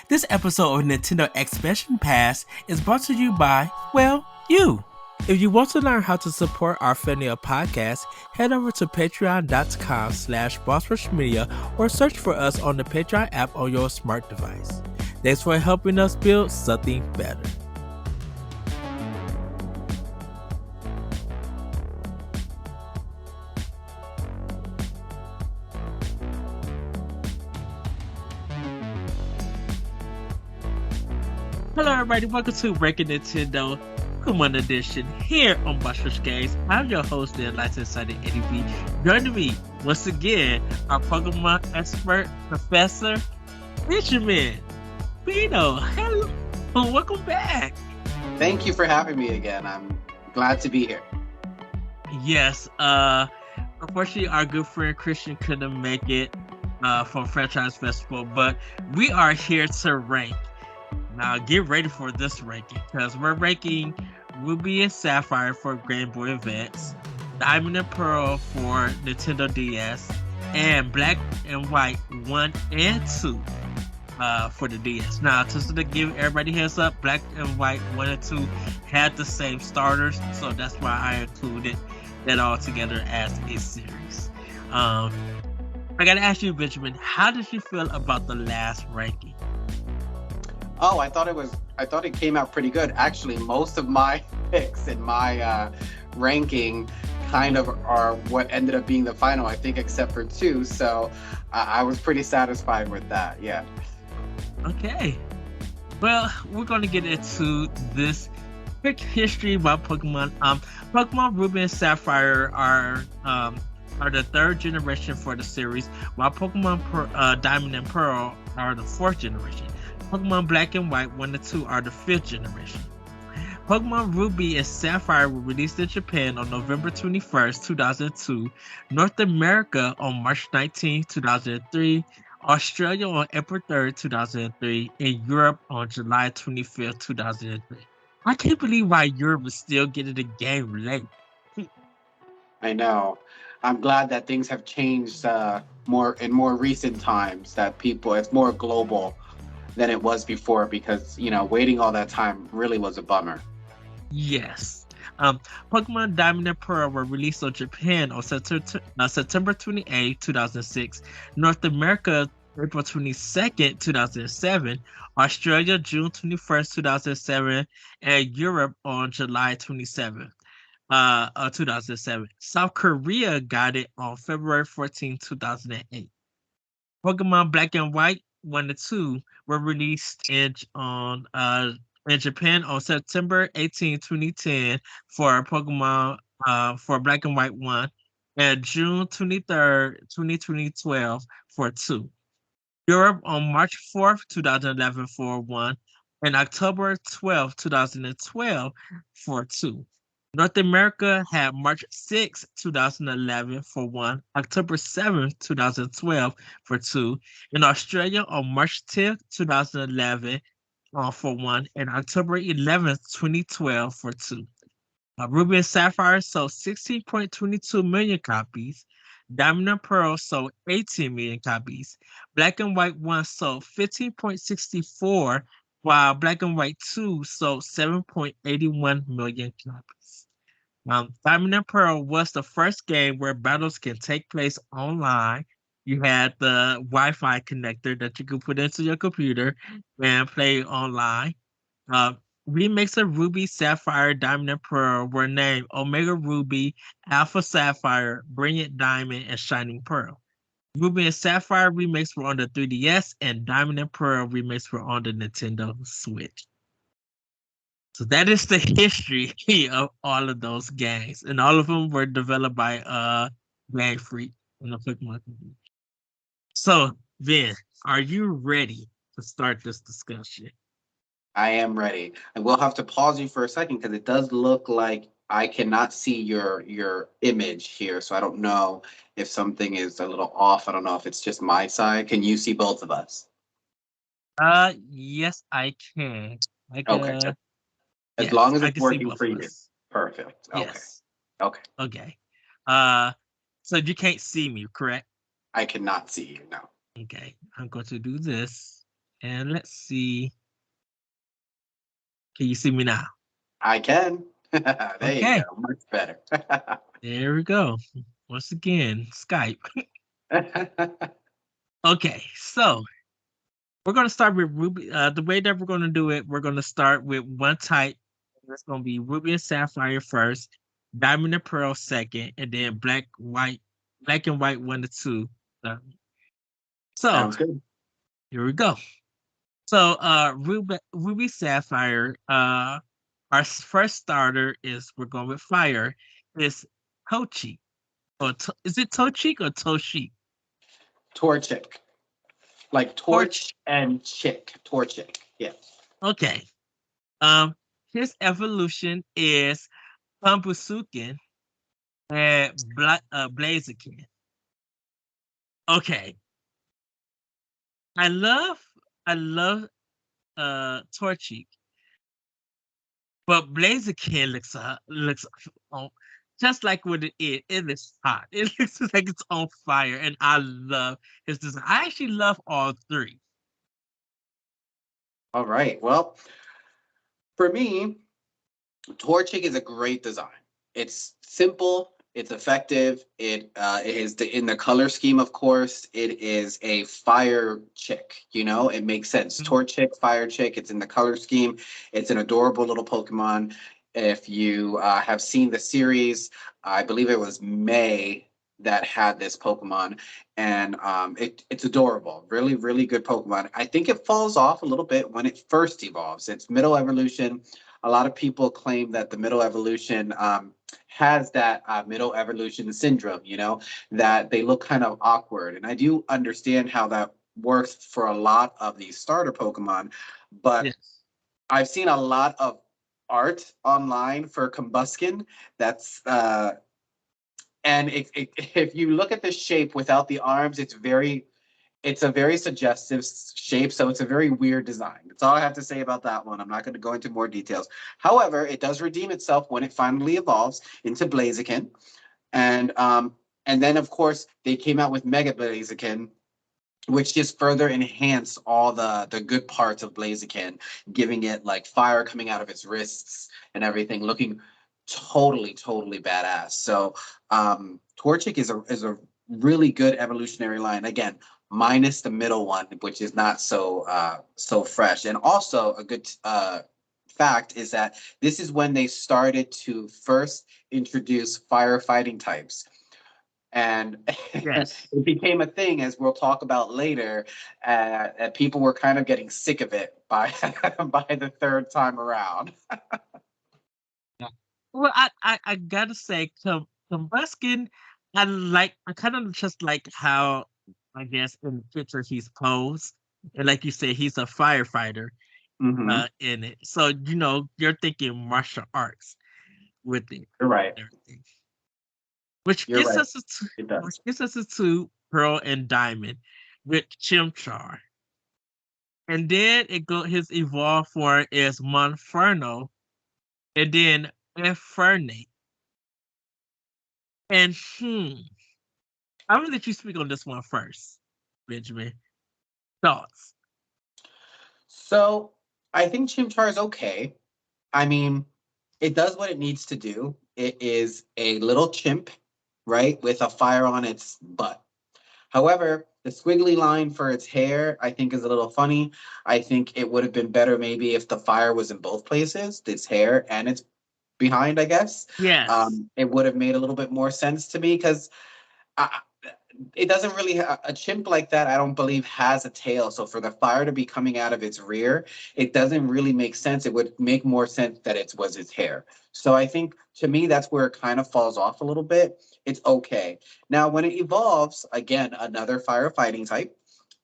This episode of Nintendo Expansion Pass is brought to you by, well, you. If you want to learn how to support our family of podcasts, head over to patreon.com/bossrushmedia or search for us on the Patreon app on your smart device. Thanks for helping us build something better. Hello everybody, welcome to Breaking Nintendo Pokemon Edition here on Bossrush Games. I'm your host and licensed Sunday Eddie B. Joining me once again, our Pokemon expert, Professor Benjamin Bino. Hello, welcome back. Thank you for having me again. I'm glad to be here. Yes, unfortunately our good friend Christian couldn't make it from Franchise Festival, but we are here to rank. Now get ready for this ranking because we're ranking Ruby and Sapphire for Game Boy Advance, Diamond and Pearl for Nintendo DS, and Black and White 1 and 2 for the DS. Now, just to give everybody a heads up, Black and White 1 and 2 had the same starters, so that's why I included that all together as a series. I gotta ask you, Benjamin, how did you feel about the last ranking? Oh, I thought it came out pretty good. Actually, most of my picks in my ranking kind of are what ended up being the final, I think, except for 2. So I was pretty satisfied with that. Yeah. Okay. Well, we're going to get into this quick history about Pokemon. Pokemon Ruby and Sapphire are the third generation for the series, while Pokemon Diamond and Pearl are the fourth generation. Pokemon Black and White 1 and 2 are the 5th generation. Pokemon Ruby and Sapphire were released in Japan on November 21st, 2002, North America on March 19, 2003, Australia on April 3rd, 2003, and Europe on July 25th, 2003. I can't believe why Europe is still getting the game late. I know. I'm glad that things have changed more recent times, that it's more global than it was before, because waiting all that time really was a bummer. Yes. Pokemon Diamond and Pearl were released on Japan on September 28, 2006, North America April 22nd, 2007, Australia June 21st, 2007, and Europe on July 27th, 2007. South Korea got it on February 14, 2008. Pokemon Black and White 1 and 2 were released in Japan on September 18, 2010 for Pokemon for Black and White 1, and June 23rd, 2012 for 2. Europe on March 4th, 2011 for 1, and October 12th, 2012 for 2. North America had March 6, 2011 for 1, October 7th, 2012 for 2, and Australia on March 10th, 2011 for 1, and October 11th, 2012 for 2. Ruby and Sapphire sold 16.22 million copies. Diamond and Pearl sold 18 million copies. Black and White 1 sold 15.64, while Black and White 2 sold 7.81 million copies. Diamond and Pearl was the first game where battles can take place online. You had the Wi-Fi connector that you could put into your computer and play online. Remakes of Ruby, Sapphire, Diamond, and Pearl were named Omega Ruby, Alpha Sapphire, Brilliant Diamond, and Shining Pearl. Ruby and Sapphire remakes were on the 3DS, and Diamond and Pearl remakes were on the Nintendo Switch. So that is the history of all of those games, and all of them were developed by Game Freak and the Pokemon community. So, Ben, are you ready to start this discussion? I am ready. I will have to pause you for a second because it does look like I cannot see your image here, so I don't know if something is a little off. I don't know if it's just my side. Can you see both of us? Yes, I can. Okay. As yes, long as I it's can see working both for of you. us. Perfect. Okay. Yes. Okay. Okay. So you can't see me, correct? I cannot see you now. Okay. I'm going to do this, And let's see. Can you see me now? I can. There you go. Okay, Much better. there we go. Once again, Skype. Okay, so we're gonna start with Ruby. The way that we're gonna do it, we're gonna start with one type. It's gonna be Ruby and Sapphire first, Diamond and Pearl second, and then Black and White one to two. Uh, So Sounds good. here we go. So Ruby Sapphire. Our first starter is we're going with fire. Is Tochi is it Tochik or Toshi? Torchic. Like Torch. torch and chick. Torchic. Yeah. Okay. Um, his evolution is Pambusukin and Blaziken. Okay. I love I love Torchic, but Blaziken looks on just like what it is. It is hot. It looks like it's on fire, and I love his design. I actually love all three. All right. Well, for me, Torchic is a great design. It's simple. It's effective. It is in the color scheme, of course. It is a fire chick. It makes sense. Mhm. Torchic, fire chick. It's in the color scheme. It's an adorable little Pokemon. If you have seen the series, I believe it was May that had this Pokemon, and it's adorable. Really, really good Pokemon. I think it falls off a little bit when it first evolves. Its middle evolution, a lot of people claim that the middle evolution has that middle evolution syndrome, that they look kind of awkward. And I do understand how that works for a lot of these starter Pokemon, but Yes. I've seen a lot of art online for Combuskin that's and if you look at the shape without the arms, it's a very suggestive shape, so it's a very weird design. That's all I have to say about that one. I'm not going to go into more details. However, it does redeem itself when it finally evolves into Blaziken, and then of course they came out with Mega Blaziken, which just further enhanced all the good parts of Blaziken, giving it like fire coming out of its wrists and everything, looking totally badass. So Torchic is a really good evolutionary line. Again, minus the middle one, which is not so fresh. And also a good fact is that this is when they started to first introduce firefighting types, and Yes. it became a thing, as we'll talk about later. And people were kind of getting sick of it by by the third time around. Yeah. Well, I gotta say, Combuskin, I kind of just like how I guess in the picture he's posed, and like you said, he's a firefighter Hmm. in it. So you're thinking martial arts with it You're right. and everything, which You're gets right. us to It which does. gets us to Pearl and Diamond with Chimchar, and then it go his evolved form is Monferno, and then Infernape. And I'm gonna let you speak on this one first, Benjamin. Thoughts? So I think Chimchar is okay. I mean, it does what it needs to do. It is a little chimp, right, with a fire on its butt. However, the squiggly line for its hair, I think, is a little funny. I think it would have been better maybe if the fire was in both places, its hair and its behind, I guess. Yes. It would have made a little bit more sense to me, because it doesn't really a chimp like that, I don't believe, has a tail. So for the fire to be coming out of its rear, it doesn't really make sense. It would make more sense that it was its hair. So I think, to me, that's where it kind of falls off a little bit. It's okay. Now when it evolves, again, another firefighting type,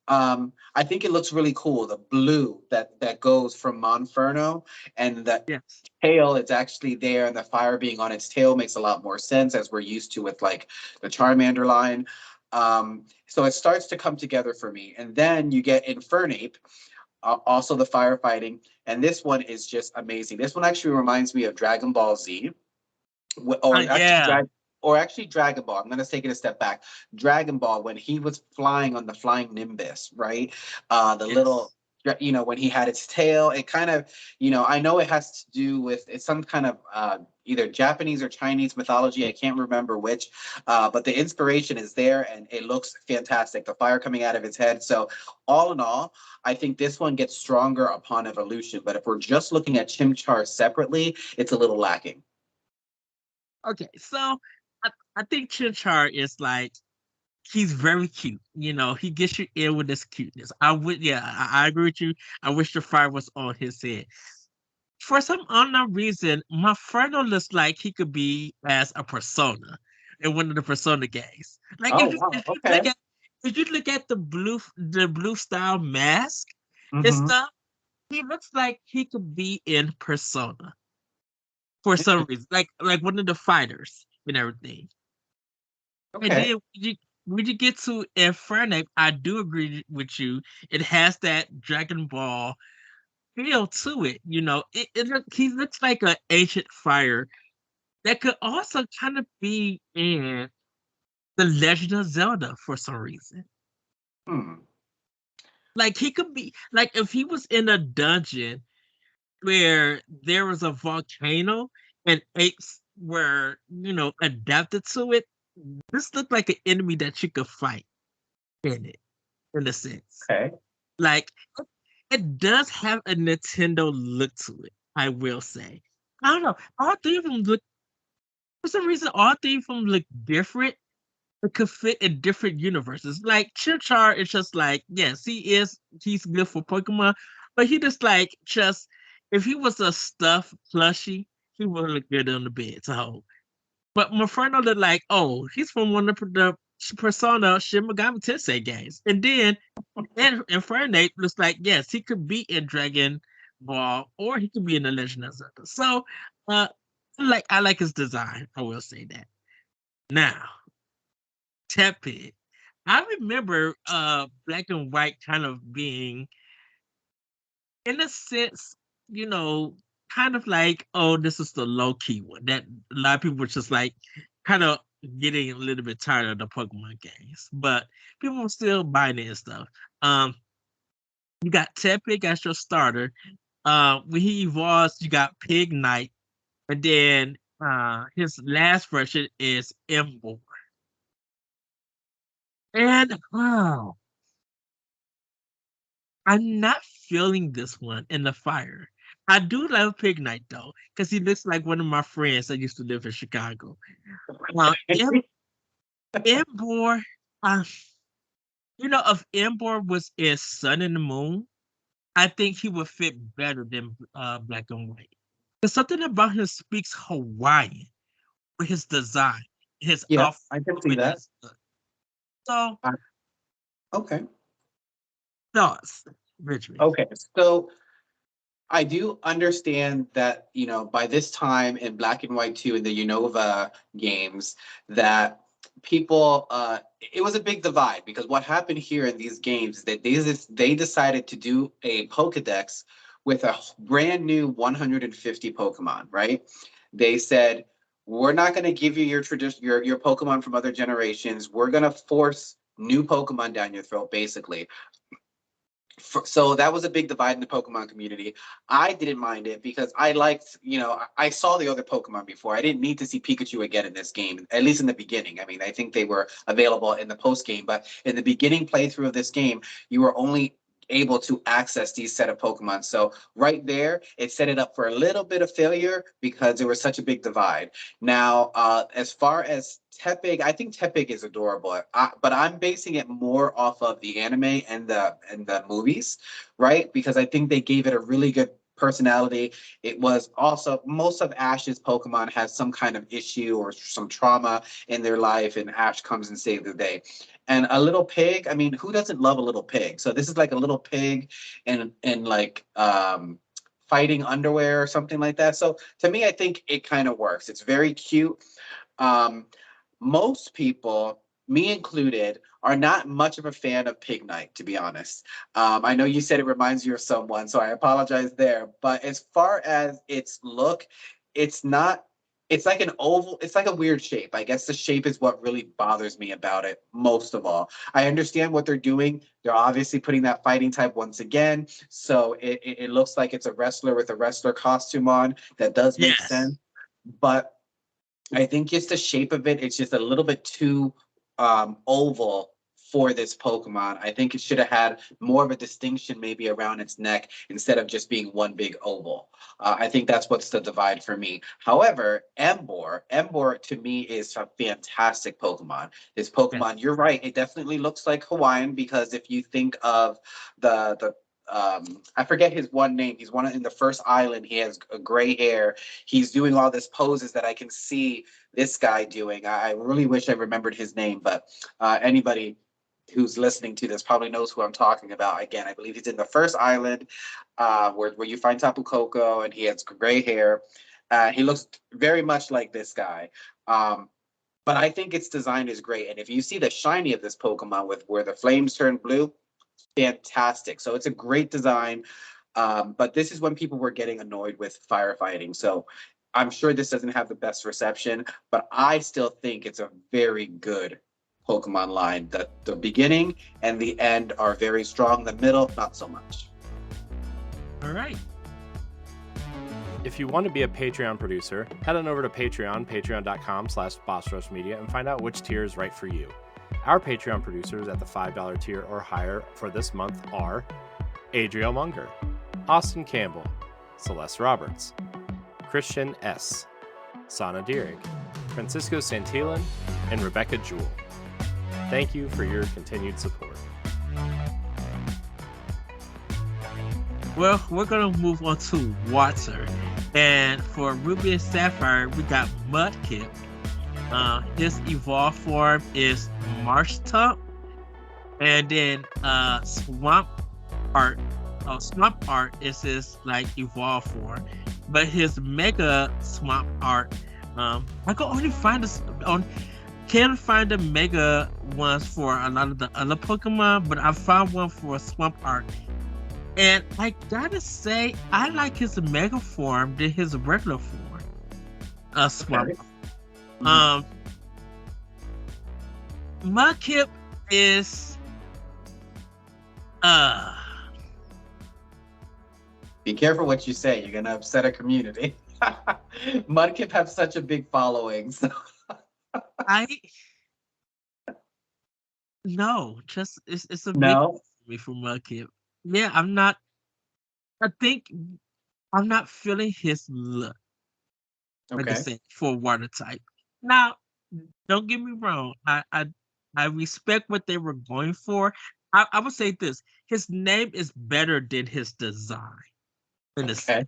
I think it looks really cool. The blue that goes from Monferno, and the Yes. tail is actually there, and the fire being on its tail makes a lot more sense, as we're used to with like the Charmander line. So it starts to come together for me, and then you get Infernape, also the firefighting, and this one is just amazing. This one actually reminds me of Dragon Ball Z, or actually Yeah. Dragon Ball. I'm gonna take it a step back. Dragon Ball, when he was flying on the flying Nimbus, right? The little Yes. when he had its tail. It kind of, I know it has to do with it's some kind of either Japanese or Chinese mythology. I can't remember which, but the inspiration is there and it looks fantastic. The fire coming out of its head. So all in all, I think this one gets stronger upon evolution. But if we're just looking at Chimchar separately, it's a little lacking. Okay, so I think Chinchar is like he's very cute. He gets you in with his cuteness. Yeah, I agree with you. I wish the fire was on his head. For some unknown reason, my friend looks like he could be as a persona in one of the persona games. Like Oh wow. Okay. if you look at the blue style mask and Mm-hmm. stuff, he looks like he could be in persona for some reason. Like one of the fighters and everything. And Okay. then when you get to Infernape, I do agree with you. It has that Dragon Ball feel to it. He looks like an ancient fire that could also kind of be in the Legend of Zelda for some reason. Hmm. Like he could be like if he was in a dungeon where there was a volcano and apes were, adapted to it. This looked like an enemy that you could fight in it, in a sense. Okay. Like it does have a Nintendo look to it, I will say. I don't know. All three of them look for some reason all three of them look different. It could fit in different universes. Like Chimchar is just like, yes, he's good for Pokemon, but he just if he was a stuffed plushie, he would look good on the bed to hold. But Mafrano looked like, oh, he's from one of the Persona Shin Megami Tensei games. And then and Infernape looks like, yes, he could be in Dragon Ball or he could be in the Legend of Zelda. So uh I like his design, I will say that. Now, Tepid. I remember Black and White kind of being, in a sense, you know, kind of like, oh, this is the low key one. That a lot of people were just like kind of getting a little bit tired of the Pokemon games, but people were still buying it and stuff. Um, you got Tepig as your starter. When he evolves, you got Pig Knight, and then his last version is Ember. And I'm not feeling this one in the fire. I do love Pig Knight though, because he looks like one of my friends that used to live in Chicago. Embor, uh, if Embor was in Sun and the Moon, I think he would fit better than Black and White. There's something about him speaks Hawaiian with his design, his Yeah, I can see outfit. that. So, Uh, okay. thoughts, Richard? Okay. So I do understand that, by this time in Black and White 2 in the Unova games, that people, it was a big divide because what happened here in these games is that they decided to do a Pokedex with a brand new 150 Pokemon, right? They said, we're not going to give you your Pokemon from other generations. We're going to force new Pokemon down your throat, basically. So that was a big divide in the Pokemon community. I didn't mind it because I liked, I saw the other Pokemon before. I didn't need to see Pikachu again in this game, at least in the beginning. I mean, I think they were available in the post game, but in the beginning playthrough of this game, you were only able to access these set of Pokemon. So right there, it set it up for a little bit of failure because there was such a big divide. Now, as far as Tepig, I think Tepig is adorable, but I'm basing it more off of the anime and the movies, right? Because I think they gave it a really good personality. It was also most of Ash's Pokemon has some kind of issue or some trauma in their life, and Ash comes and saves the day. And a little pig, I mean, who doesn't love a little pig? So this is like a little pig and like fighting underwear or something like that. So to me, I think it kind of works. It's very cute. Um, Most people, me included, are not much of a fan of Pig Night, to be honest. I know you said it reminds you of someone, so I apologize there. But as far as its look, it's not. It's like an oval. It's like a weird shape. I guess the shape is what really bothers me about it most of all. I understand what they're doing. They're obviously putting that fighting type once again. So it looks like it's a wrestler with a wrestler costume on. That does make Yes. sense. But I think just the shape of it, it's just a little bit too oval for this Pokemon. I think it should have had more of a distinction maybe around its neck instead of just being one big oval. I think that's what's the divide for me. However, Embor to me is a fantastic Pokemon. This Yes. Pokemon, you're right, it definitely looks like Hawaiian because if you think of the I forget his one name. He's one in the first island. He has a gray hair. He's doing all this poses that I can see this guy doing. I really wish I remembered his name, but anybody who's listening to this probably knows who I'm talking about. Again, I believe he's in the first island where you find Tapu Koko, and he has gray hair. He looks very much like this guy. But I think its design is great. And if you see the shiny of this Pokemon with where the flames turn blue, fantastic. So it's a great design. But this is when people were getting annoyed with firefighting. So I'm sure this doesn't have the best reception, but I still think it's a very good Pokemon line. The beginning and the end are very strong. The middle, not so much. All right. If you want to be a Patreon producer, head on over to Patreon, patreon.com/BossRushMedia, and find out which tier is right for you. Our Patreon producers at the $5 tier or higher for this month are Adriel Munger, Austin Campbell, Celeste Roberts, Christian S., Sana Dierig, Francisco Santillan, and Rebecca Jewell. Thank you for your continued support. Well, we're gonna move on to water, and for Ruby and Sapphire, we got Mudkip. His evolved form is Marshtomp, and then Swamp Art. Swamp Art is his like evolved form, but his Mega Swamp Art. I can only find this on. Can't find the Mega ones for a lot of the other Pokemon, but I found one for Swamp Art. And I gotta say, I like his Mega form than his regular form. Swamp. Okay. Um, Mudkip is uh Be careful what you say. You're gonna upset a community. Mudkip have such a big following. So. I no, just it's a big No. for me for Mudkip. Yeah, I'm not. I think I'm not feeling his look. Like I Okay. said, for water type. Now, don't get me wrong. I respect what they were going for. I would say this: his name is better than his design. In a sense, Okay.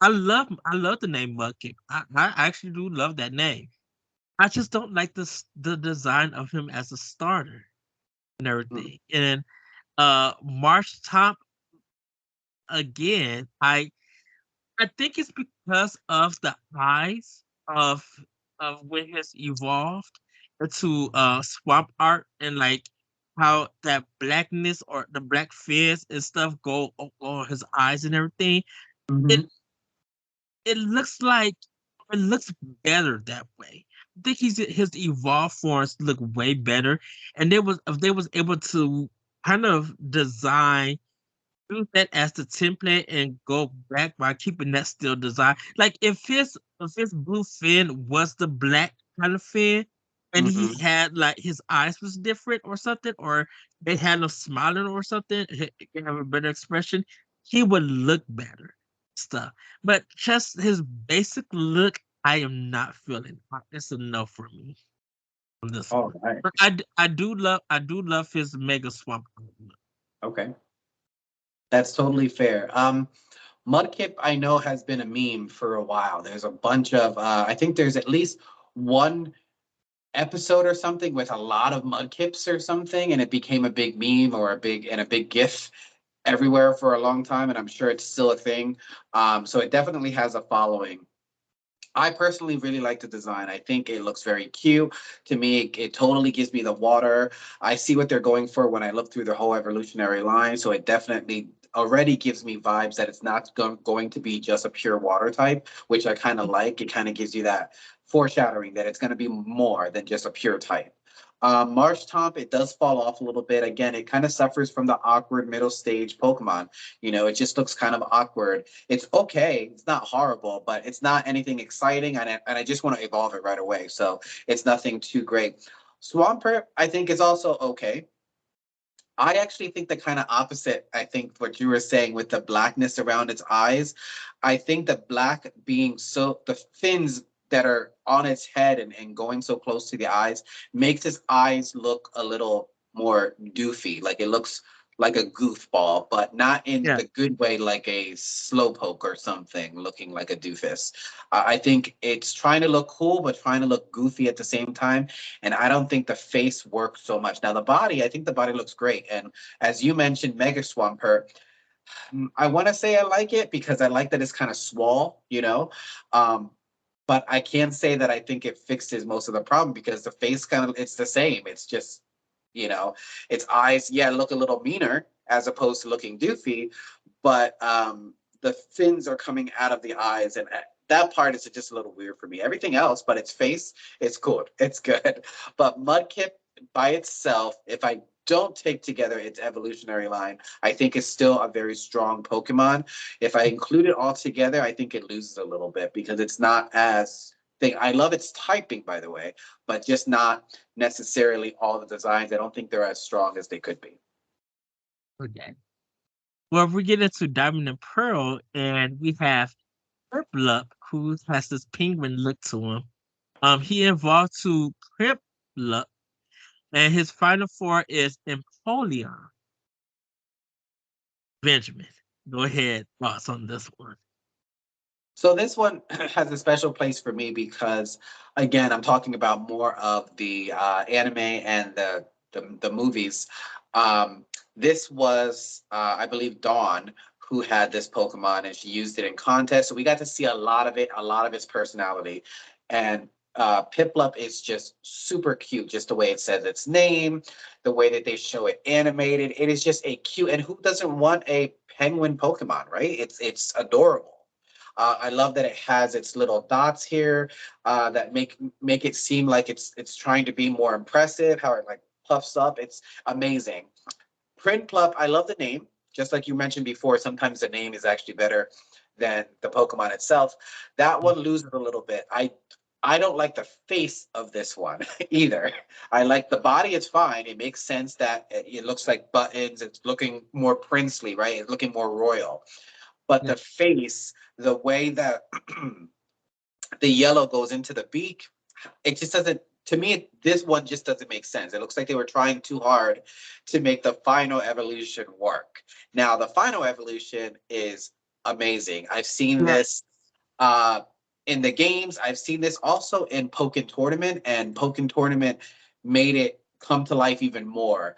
I love the name Mudkip. I actually do love that name. I just don't like the design of him as a starter and Mm. everything. And March Top again. I think it's because of the eyes of when he's evolved into swamp art and like how that blackness or the black fizz and stuff go on his eyes and everything. It Mhm. it looks like it looks better that way. I think his evolved forms look way better, and they was if they was able to kind of design use that as the template and go back by keeping that still design. Like if his blue fin was the black kind of fin, and he Mhm. had like his eyes was different or something, or they had him smiling or something, he can have a better expression. He would look better, stuff. But just his basic look, I am not feeling. It's a no for me on this All one. right. But I do love his mega swamp look. Okay. That's totally fair. Mudkip, I know, has been a meme for a while. There's a bunch of, I think there's at least one episode or something with a lot of Mudkips or something, and it became a big meme or a big GIF everywhere for a long time, and I'm sure it's still a thing. So it definitely has a following. I personally really like the design. I think it looks very cute. To me, it totally gives me the water. I see what they're going for when I look through the whole evolutionary line. So it definitely already gives me vibes that it's not going to be just a pure water type, which I kind of like. It kind of gives you that foreshadowing that it's going to be more than just a pure type. Marshtomp, it does fall off a little bit. Again, it kind of suffers from the awkward middle stage Pokemon. It just looks kind of awkward. It's okay. It's not horrible, but it's not anything exciting. And I just want to evolve it right away. So it's nothing too great. Swampert, I think, is also okay. I actually think the kind of opposite. I think what you were saying with the blackness around its eyes. I think the black being the fins that are on its head and going so close to the eyes makes its eyes look a little more doofy. Like it looks like a goofball, but not in Yeah. the good way, like a slowpoke or something, looking like a doofus. I think it's trying to look cool, but trying to look goofy at the same time. And I don't think the face works so much. Now the body, I think the body looks great. And as you mentioned, Mega Swampert, I want to say I like it because I like that it's kind of swole. But I can't say that I think it fixes most of the problem because the face it's the same. It's just, you know, its eyes, yeah, look a little meaner as opposed to looking doofy, but the fins are coming out of the eyes, and that part is just a little weird for me. Everything else, but its face, it's good. It's good. But Mudkip by itself, if I don't take together its evolutionary line, I think it's still a very strong Pokemon. If I include it all together, I think it loses a little bit because it's not as thing. I love its typing, by the way, but just not necessarily all the designs. I don't think they're as strong as they could be. Okay. Well, we get into Diamond and Pearl, and we have Purplup, who has this penguin look to him. He evolved to Purplup, and his final form is Empoleon. Benjamin, go ahead. Thoughts on this one? So this one has a special place for me because, again, I'm talking about more of the anime and the movies. This was, I believe, Dawn who had this Pokemon, and she used it in contests. So we got to see a lot of it, a lot of its personality, and Piplup is just super cute, just the way it says its name, the way that they show it animated. It is just a cute, and who doesn't want a penguin Pokemon, right? It's adorable. I love that it has its little dots here that make it seem like it's trying to be more impressive. How it like puffs up, it's amazing. Prinplup, I love the name. Just like you mentioned before, sometimes the name is actually better than the Pokemon itself. That one loses a little bit. I don't like the face of this one either. I like the body; it's fine. It makes sense that it looks like buttons. It's looking more princely, right? It's looking more royal. But Yeah. the face, the way that the yellow goes into the beak, it just doesn't. To me, this one just doesn't make sense. It looks like they were trying too hard to make the final evolution work. Now, the final evolution is amazing. I've seen Yeah. this in the games. I've seen this also in Pokken Tournament, and Pokken Tournament made it come to life even more.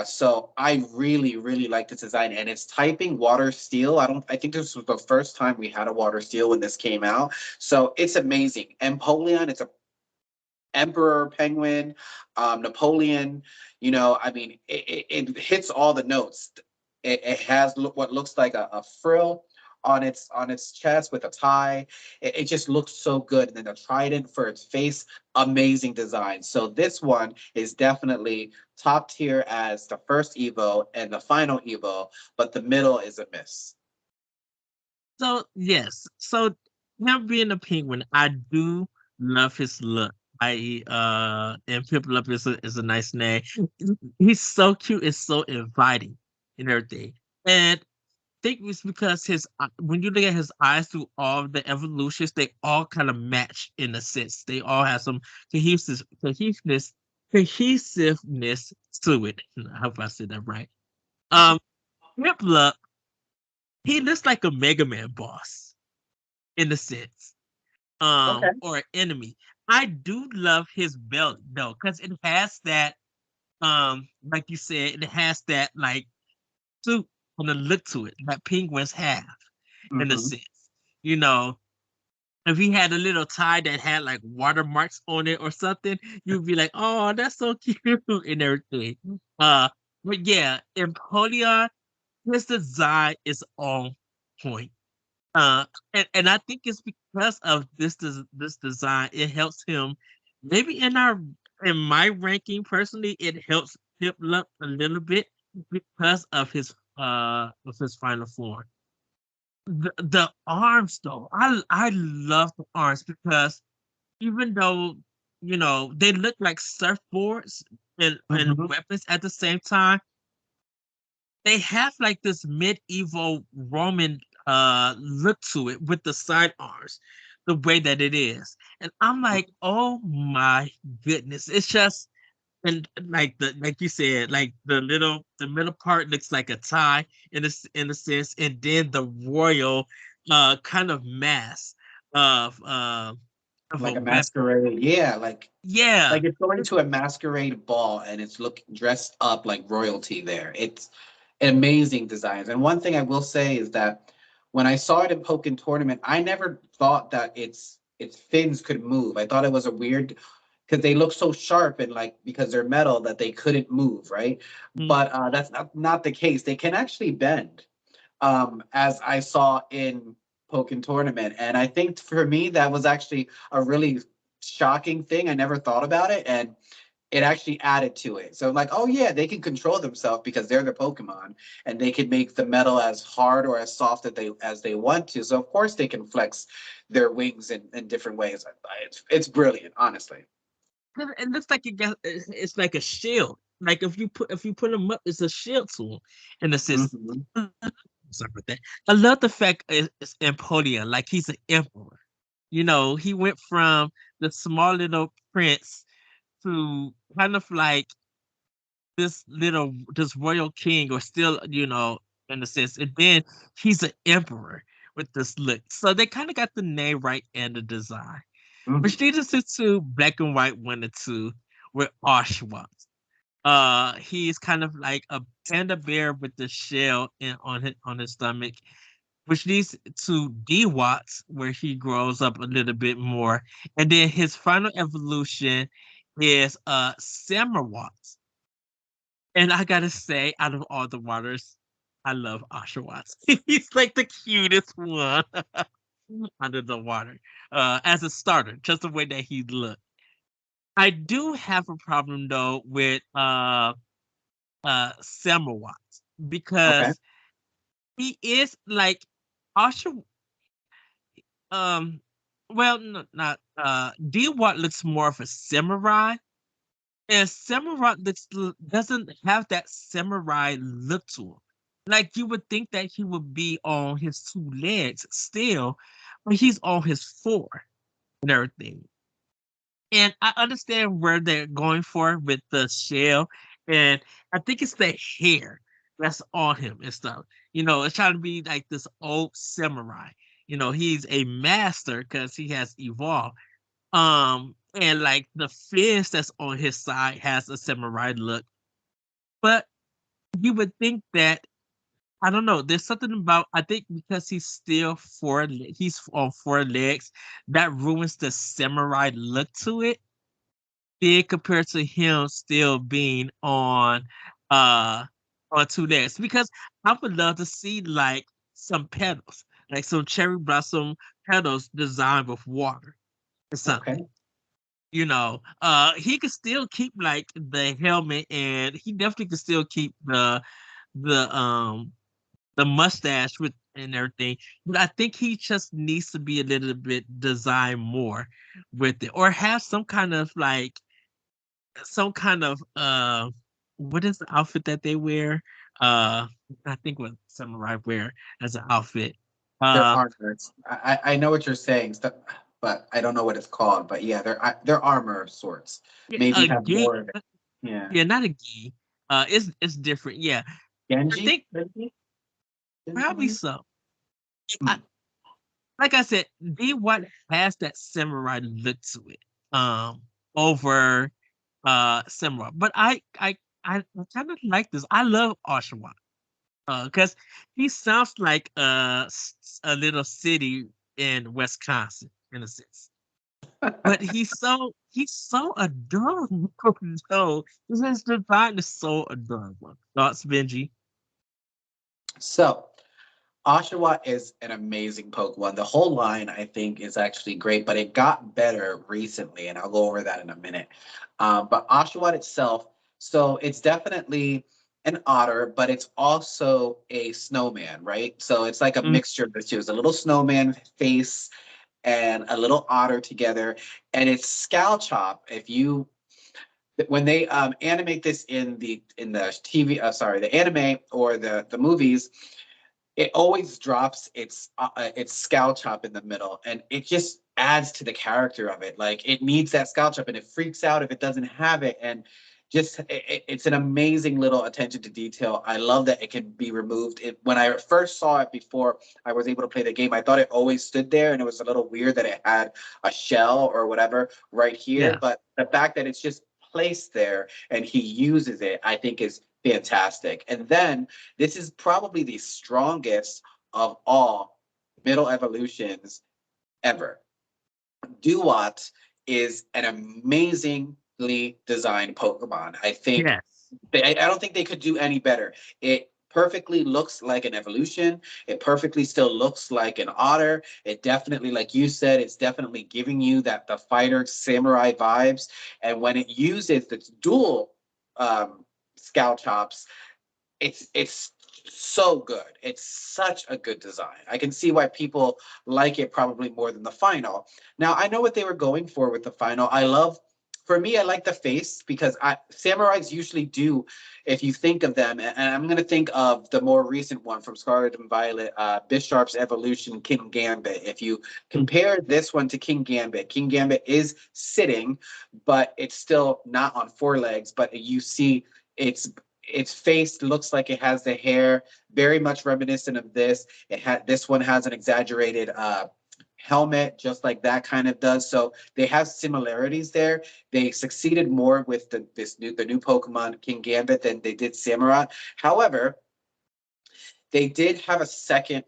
So I really, really like this design, and it's typing water steel. I think this was the first time we had a water steel when this came out. So it's amazing. Empoleon, it's a emperor penguin, Napoleon. I mean, it hits all the notes. It has what looks like a frill on its chest with a tie. It just looks so good. And then the trident for its face, amazing design. So this one is definitely top tier as the first Evo and the final Evo, but the middle is a miss. So yes, so him being a penguin, I do love his look. And Piplup is a nice name. He's so cute and so inviting and everything. And I think it's because when you look at his eyes through all the evolutions, they all kind of match in a sense. They all have some cohesiveness to it. I hope I said that right. Um, Piplup, he looks like a Mega Man boss in a sense, Okay. or an enemy. I do love his belt though, because it has that, like you said, it has that like suit and the look to it that penguins have in a Mm-hmm. sense. You know, if he had a little tie that had like watermarks on it or something, you'd be like, "Oh, that's so cute" and everything. But yeah, Empoleon, his design is on point. Uh, and I think it's because of this design, it helps him. Maybe in my ranking personally, it helps him up a little bit because of his final form. The arms though, I love the arms because even though they look like surfboards and Hmm. weapons at the same time, they have like this medieval Roman look to it with the sidearms, the way that it is. And I'm like, oh my goodness. It's just and like you said, like the middle part looks like a tie in a sense, and then the royal kind of mask of of a Like a weapon. masquerade. Yeah, Yeah. like it's going to a masquerade ball and it's looking dressed up like royalty there. It's amazing designs. And one thing I will say is that when I saw it in Pokken Tournament, I never thought that its fins could move. I thought it was a weird because they look so sharp and like because they're metal that they couldn't move, right? Mm. But that's not the case. They can actually bend, as I saw in Pokken Tournament. And I think for me, that was actually a really shocking thing. I never thought about it. And it actually added to it. So I'm like, oh yeah, they can control themselves because they're the Pokemon and they can make the metal as hard or as soft as they want to. So of course they can flex their wings in different ways. It's brilliant, honestly. It looks like it's like a shield. Like if you put them up, it's a shield to him in a sense. Hmm. Sorry about that. I love the fact it's Empoleon, like he's an emperor. He went from the small little prince to kind of like this royal king, or still, in a sense, and then he's an emperor with this look. So they kind of got the name right and the design. Which Hmm. leads us into Black and White 1 and 2 with Oshawott. He's kind of like a panda bear with the shell on his stomach, which leads to D Watts, where he grows up a little bit more, and then his final evolution is Samrawatts. And I gotta say, out of all the waters, I love Oshawott. He's like the cutest one under the water. As a starter, just the way that he looked. I do have a problem though with Samrawat, Okay. because he is like Usher. Um, well, no, not D Watt looks more of a samurai, and samurai doesn't have that samurai look to him. Like you would think that he would be on his two legs still, but he's on his four and everything. And I understand where they're going for with the shell, and I think it's the hair that's on him and stuff. It's trying to be like this old samurai. He's a master because he has evolved. And like the fist that's on his side has a samurai look, but you would think that, I don't know. There's something about, I think because he's on four legs, that ruins the samurai look to it, big compared to him still being uh on two legs, because I would love to see like some petals, like some cherry blossom petals designed with water or Okay. something. He could still keep like the helmet, and he definitely could still keep the the mustache with and everything. But I think he just needs to be a little bit designed more with it, or have some kind of what is the outfit that they wear? Uh I think what samurai wear as an outfit. They're Uh armors. I know what you're saying, but I don't know what it's called. But yeah, they're armor of sorts. yeah, Maybe a have gi. more of it. Yeah. Yeah, not a gi. It's different. Yeah. I Genji? think Genji? Genji probably maybe? so. I, Hmm. like I said, D What has that samurai look to it. Over samurai. But I kind of like this. I love Oshawa. Because he sounds like a little city in Wisconsin in a sense. But he's so adorable. No, his design is so adorable. Thoughts, Benji? So Oshawott is an amazing Pokemon. The whole line, I think, is actually great, but it got better recently, and I'll go over that in a minute. But Oshawott itself, so it's definitely an otter, but it's also a snowman, right? So it's like a Mm, mixture of the two. It's a little snowman face and a little otter together, and it's Scalchop. If you when they animate this in the TV, the anime or the movies, it always drops its scout chop in the middle, and it just adds to the character of it. Like it needs that scout chop, and it freaks out if it doesn't have it, and just it's an amazing little attention to detail. I love that it can be removed. When I first saw it before I was able to play the game, I thought it always stood there, and it was a little weird that it had a shell or whatever right here. yeah, But the fact that it's just placed there and he uses it, I think is fantastic. And then this is probably the strongest of all middle evolutions ever. Duat is an amazingly designed Pokemon. yes, I don't think they could do any better. It perfectly looks like an evolution. It perfectly still looks like an otter. It definitely, like you said, it's definitely giving you that the fighter samurai vibes. And when it uses its dual scout chops, it's so good. It's such a good design. I can see why people like it probably more than the final. Now I know what they were going for with the final. For me, I like the face because samurais usually do. If you think of them, and I'm going to think of the more recent one from Scarlet and Violet, Bisharp's Evolution, King Gambit. If you mm, compare this one to King Gambit is sitting, but it's still not on four legs. But you see, it's its face looks like it has the hair very much reminiscent of this. This one has an exaggerated helmet, just like that kind of does. So they have similarities there. They succeeded more with the new Pokemon King Gambit than they did Samurott. However, they did have a second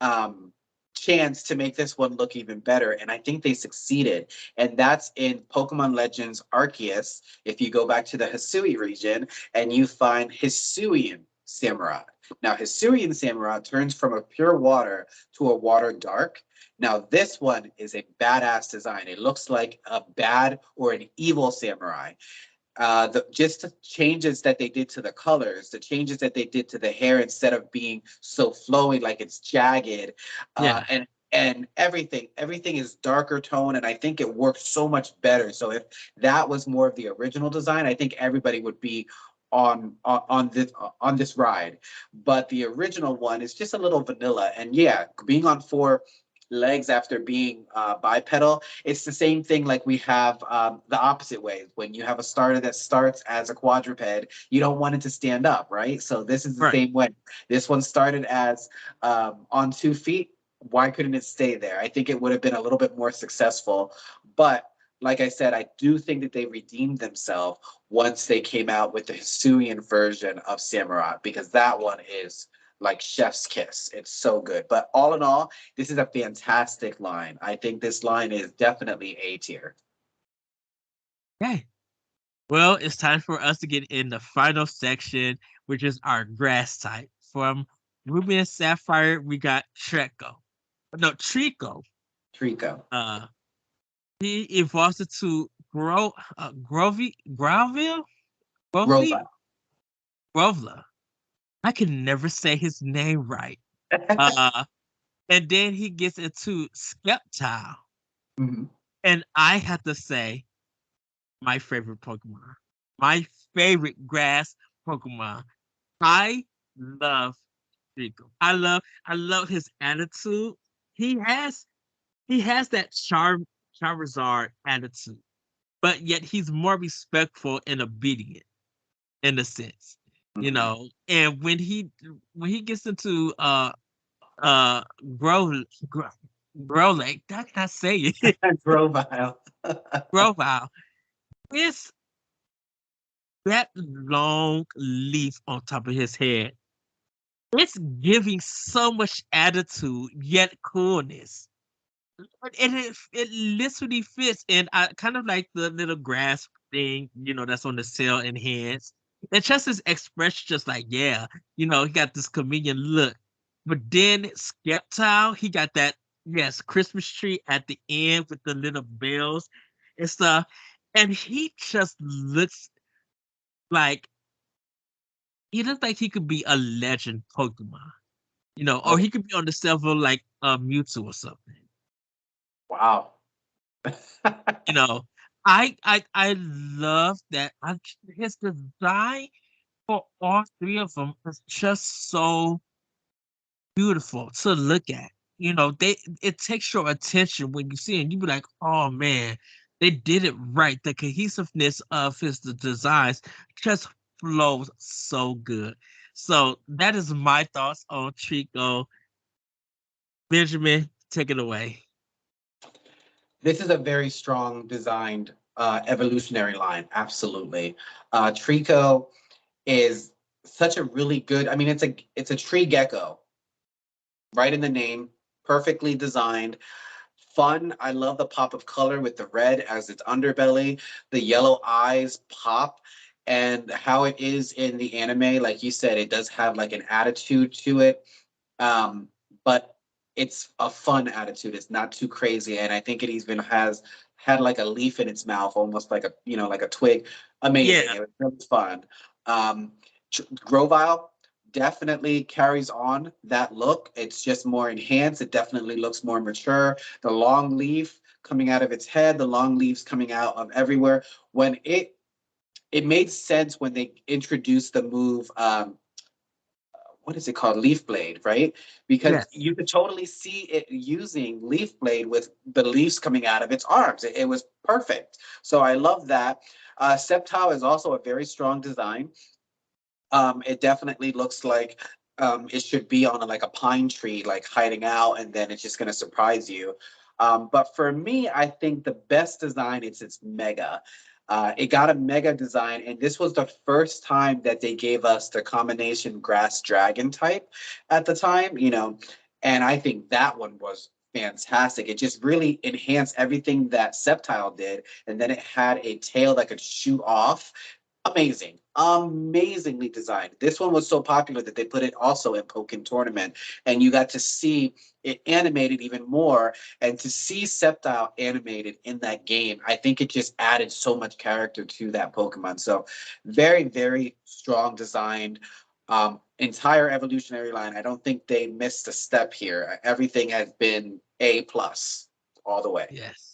um, chance to make this one look even better, and I think they succeeded. And that's in Pokemon Legends Arceus. If you go back to the Hisui region and you find Hisuian Samurott. Now, Hisuian Samurott turns from a pure water to a water dark. Now, this one is a badass design. It looks like a bad or an evil samurai. Just the changes that they did to the colors, the changes that they did to the hair instead of being so flowy like it's jagged, yeah, and everything is darker tone, and I think it works so much better. So if that was more of the original design, I think everybody would be on this ride. But the original one is just a little vanilla, and yeah, being on four legs after being bipedal, it's the same thing like we have the opposite way. When you have a starter that starts as a quadruped, you don't want it to stand up, right? So this is the right. same way. This one started as on 2 feet. Why couldn't it stay there? I think it would have been a little bit more successful. But like I said, I do think that they redeemed themselves once they came out with the Hisuian version of Samurott, because that one is like chef's kiss. It's so good. But all in all, this is a fantastic line. I think this line is definitely A tier. Okay. Well, it's time for us to get in the final section, which is our grass type. From Ruby and Sapphire, we got Treco. No, Trico. Trico. Uh, he evolves into Groville, Grovely, Grova. Grovla. I can never say his name right. Uh, and then he gets into Skeptile, Mhm. and I have to say my favorite Pokemon, my favorite grass Pokemon. I love Rico. I love his attitude. He has he has that Charizard attitude, but yet he's more respectful and obedient in a sense, you Mhm. know. And when he gets into uh grow grow Growlake, that can I say it? Grovile. Grovile. It's that long leaf on top of his head. It's giving so much attitude yet coolness. And it literally fits, and I kind of like the little grass thing, that's on the cell and hands. And just his expression, just like, yeah, he got this comedian look. But then Skeptile, he got that, yes, Christmas tree at the end with the little bells and stuff. And like, he looks like he could be a legend Pokemon, or Oh, he could be on the level like Mewtwo or something. wow. You know, I love that. His design for all three of them is just so beautiful to look at. It takes your attention when you see it. You be like, oh man, they did it right. The cohesiveness of the designs just flows so good. So that is my thoughts on Trico. Benjamin, take it away. This is a very strong designed evolutionary line. Absolutely. Trico is such a really good. I mean, it's a tree gecko, right in the name, perfectly designed. Fun. I love the pop of color with the red as its underbelly. The yellow eyes pop, and how it is in the anime. Like you said, it does have like an attitude to it, but it's a fun attitude. It's not too crazy, and I think it even has had like a leaf in its mouth, almost like like a twig. Amazing. Yeah, It was really fun. Um, Grovyle definitely carries on that look. It's just more enhanced. It definitely looks more mature. The long leaf coming out of its head, the long leaves coming out of everywhere. When it made sense when they introduced the move. What is it called? Leaf blade, right? Because yes. you could totally see it using leaf blade with the leaves coming out of its arms. It was perfect. So I love that. Sceptile is also a very strong design. It definitely looks like it should be on like a pine tree, like hiding out, and then it's just going to surprise you. But for me, I think the best design is its mega. It got a mega design, and this was the first time that they gave us the combination grass dragon type at the time, and I think that one was fantastic. It just really enhanced everything that Sceptile did, and then it had a tail that could shoot off. Amazing, amazingly designed. This one was so popular that they put it also in Pokken Tournament, and you got to see it animated even more. And to see Sceptile animated in that game, I think it just added so much character to that Pokemon. So, very, very strong designed. Entire evolutionary line. I don't think they missed a step here. Everything has been A+ all the way. Yes.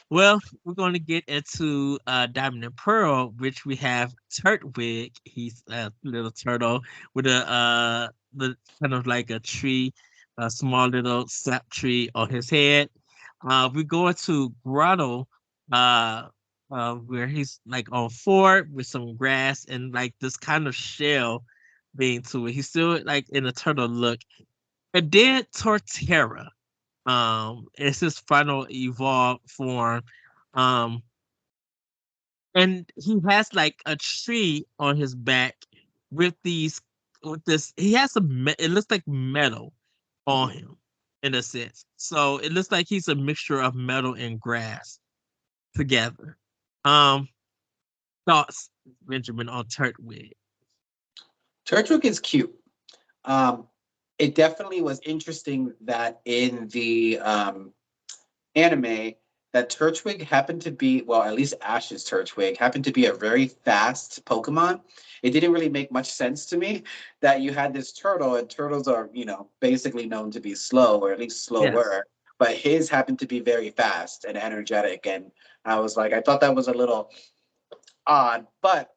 Well, we're going to get into Diamond and Pearl, which we have Turtwig. He's a little turtle with kind of like a tree, a small little sap tree on his head. We go into Grotto, uh, where he's like on four with some grass and like this kind of shell being to it. He's still like in a turtle look. And then Torterra. It's his final evolved form. Um, and he has like a tree on his back with these with this. He has it looks like metal on him in a sense. So it looks like he's a mixture of metal and grass together. Um, thoughts, Benjamin, on Turtwig? Turtwig is cute. Um, it definitely was interesting that in the anime that Turtwig happened to be, well, at least Ash's Turtwig happened to be a very fast Pokemon. It didn't really make much sense to me that you had this turtle, and turtles are, basically known to be slow, or at least Yes. slower. But his happened to be very fast and energetic, and I thought that was a little odd, but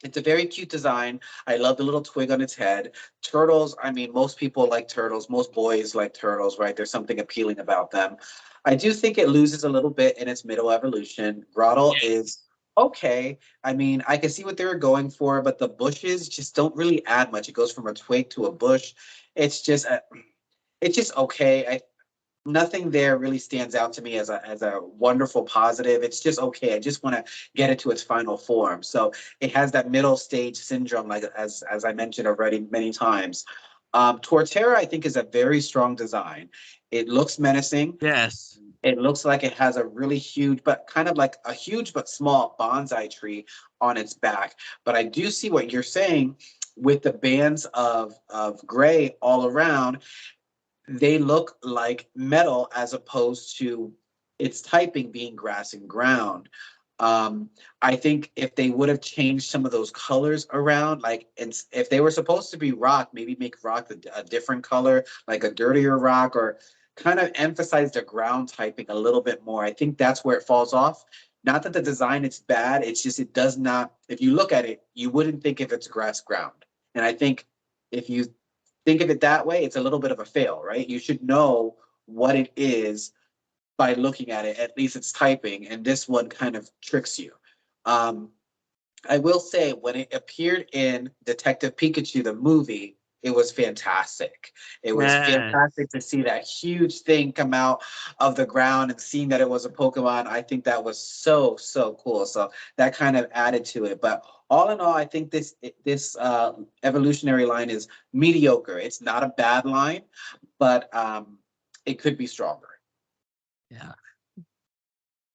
it's a very cute design. I love the little twig on its head. Turtles, I mean, most people like turtles. Most boys like turtles, right? There's something appealing about them. I do think it loses a little bit in its middle evolution. Grottle is Yes. okay. I mean, I can see what they were going for, but the bushes just don't really add much. It goes from a twig to a bush. It's just, it's just okay. Nothing there really stands out to me as a wonderful positive. It's just okay. I just want to get it to its final form. So it has that middle stage syndrome, like as I mentioned already many times. Torterra, I think, is a very strong design. It looks menacing. Yes. It looks like it has a really huge, but kind of like a huge but small bonsai tree on its back. But I do see what you're saying with the bands of gray all around. They look like metal as opposed to its typing being grass and ground. Um, I think if they would have changed some of those colors around, like if they were supposed to be rock, maybe make rock a different color, like a dirtier rock, or kind of emphasize the ground typing a little bit more. I think that's where it falls off. Not that the design is bad, it's just it does not. If you look at it, you wouldn't think if it's grass ground. And I think if you think of it that way, it's a little bit of a fail, right? You should know what it is by looking at it. At least it's typing, and this one kind of tricks you. Um, I will say, when it appeared in Detective Pikachu, the movie, it was fantastic. It was Yeah. fantastic to see that huge thing come out of the ground and seeing that it was a Pokemon. I think that was so cool. So that kind of added to it. But all in all, I think this evolutionary line is mediocre. It's not a bad line, but it could be stronger. Yeah.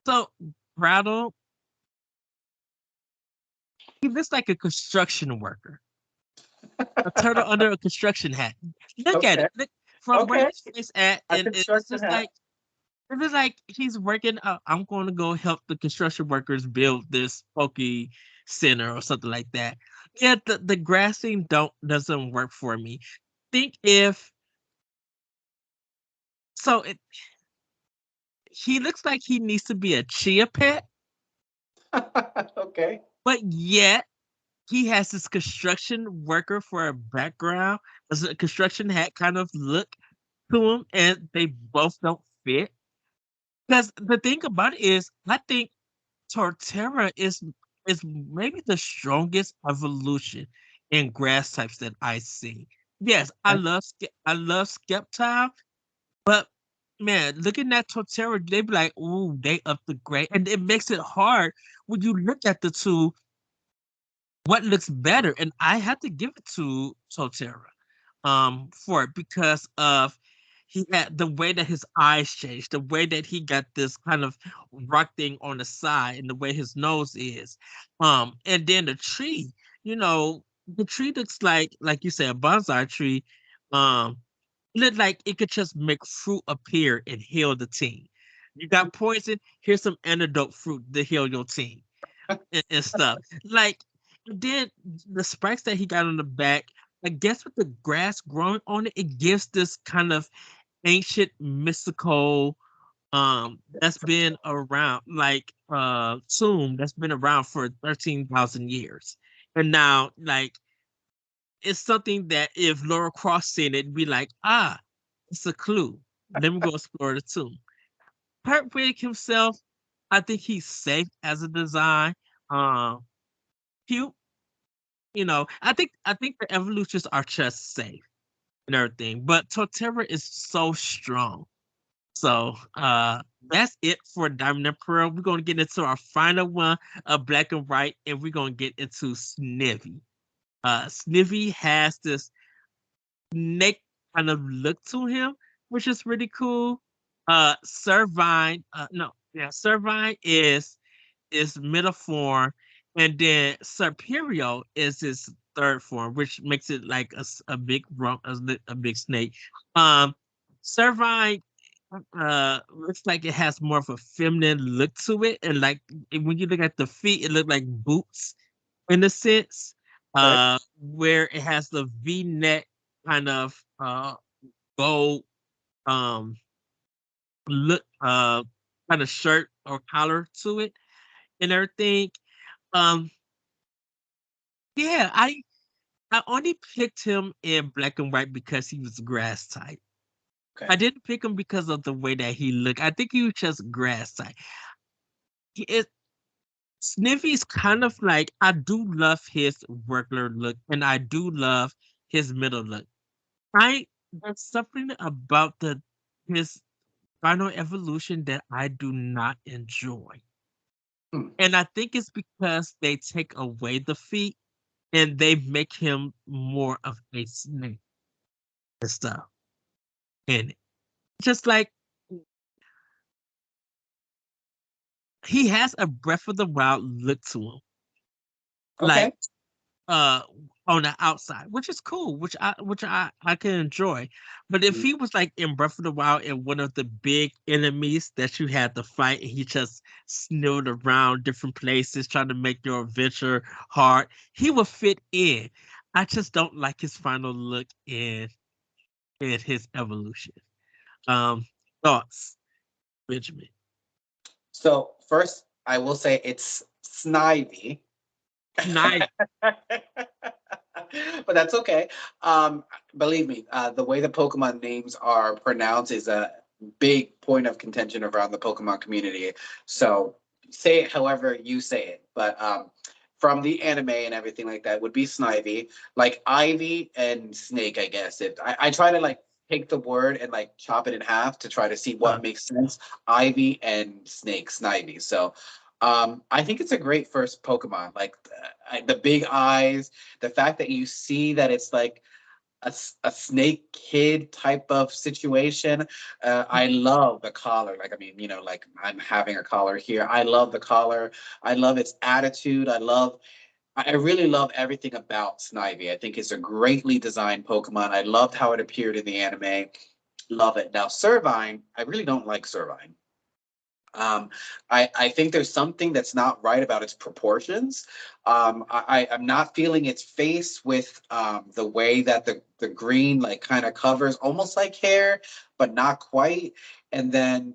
So Rattle, he looks like a construction worker, a turtle under a construction hat. Look at Okay. it. Look from where Okay. his face at, A and it's construction just hat. like it was like he's working. I'm going to go help the construction workers build this Poke Center or something like that. Yeah, the grassing doesn't work for me. Think if so, he looks like he needs to be a chia pet, Okay. but yet he has this construction worker for a background, as a construction hat kind of look to him, and they both don't fit. Because the thing about it is, I think Torterra is maybe the strongest evolution in grass types that I see. Yes, I love Skeptile, but man, looking at Torterra, they be like, ooh, they up the grade. And it makes it hard when you look at the two, what looks better. And I have to give it to Torterra for it because of he had the way that his eyes changed, the way that he got this kind of rock thing on the side, and the way his nose is. And then the tree, you know, the tree looks like you said, a bonsai tree. Um, look like it could just make fruit appear and heal the team. You got poison, here's some antidote fruit to heal your team and stuff. Like then the sprites that he got on the back, I guess with the grass growing on it, it gives this kind of ancient mystical that's been around like tomb that's been around for 13,000 years. And now like it's something that if Laura Cross seen it, it'd be like, ah, it's a clue. Let me go explore the tomb. Hertwig himself, I think he's safe as a design. Um, cute, I think the evolutions are just safe and everything, but Torterra is so strong. So that's it for Diamond and Pearl. We're gonna get into our final one of Black and White, and we're gonna get into Snivy. Snivy has this snake kind of look to him, which is really cool. Servine, no, yeah, Servine is middle form, and then Serperior is his third form, which makes it like a big rump, a big snake. Um, Servine looks like it has more of a feminine look to it, and like when you look at the feet, it look like boots in a sense. Okay. Where it has the V-neck kind of gold um look kind of shirt or collar to it and everything. Um, yeah, I only picked him in Black and White because he was grass type. I Okay. didn't pick him because of the way that he looked. I think he was just grass type. It Sniffy's kind of like I do love his regular look and I do love his middle look. I There's something about the his final evolution that I do not enjoy. Hmm. And I think it's because they take away the feet and they make him more of a snake and stuff in it. Just like he has a Breath of the Wild look to him, like Okay. uh on the outside, which is cool, which I can enjoy. But if Mm. he was like in Breath of the Wild and one of the big enemies that you had to fight, and he just snilled around different places trying to make your adventure hard, he would fit in. I just don't like his final look in his evolution. Um, thoughts, Benjamin? So first, I will say it's Snivy. Nice. But that's okay. Um, Believe me, the way the Pokemon names are pronounced is a big point of contention around the Pokemon community. So say it however you say it. But from the anime and everything like that would be Snivy, like Ivy and Snake, I guess. I try to like take the word and like chop it in half to try to see Uh, what makes sense. Ivy and Snake, Snivy. So I think it's a great first Pokemon. Like the big eyes, the fact that you see that it's like a snake kid type of situation. I love the collar. Like, I mean, you know, like I'm having a collar here. I love the collar. I love its attitude. I really love everything about Snivy. I think it's a greatly designed Pokemon. I loved how it appeared in the anime. Love it. Now, Servine, I really don't like Servine. Um, I think there's something that's not right about its proportions. I'm not feeling its face with the way that the green like kind of covers almost like hair, but not quite. And then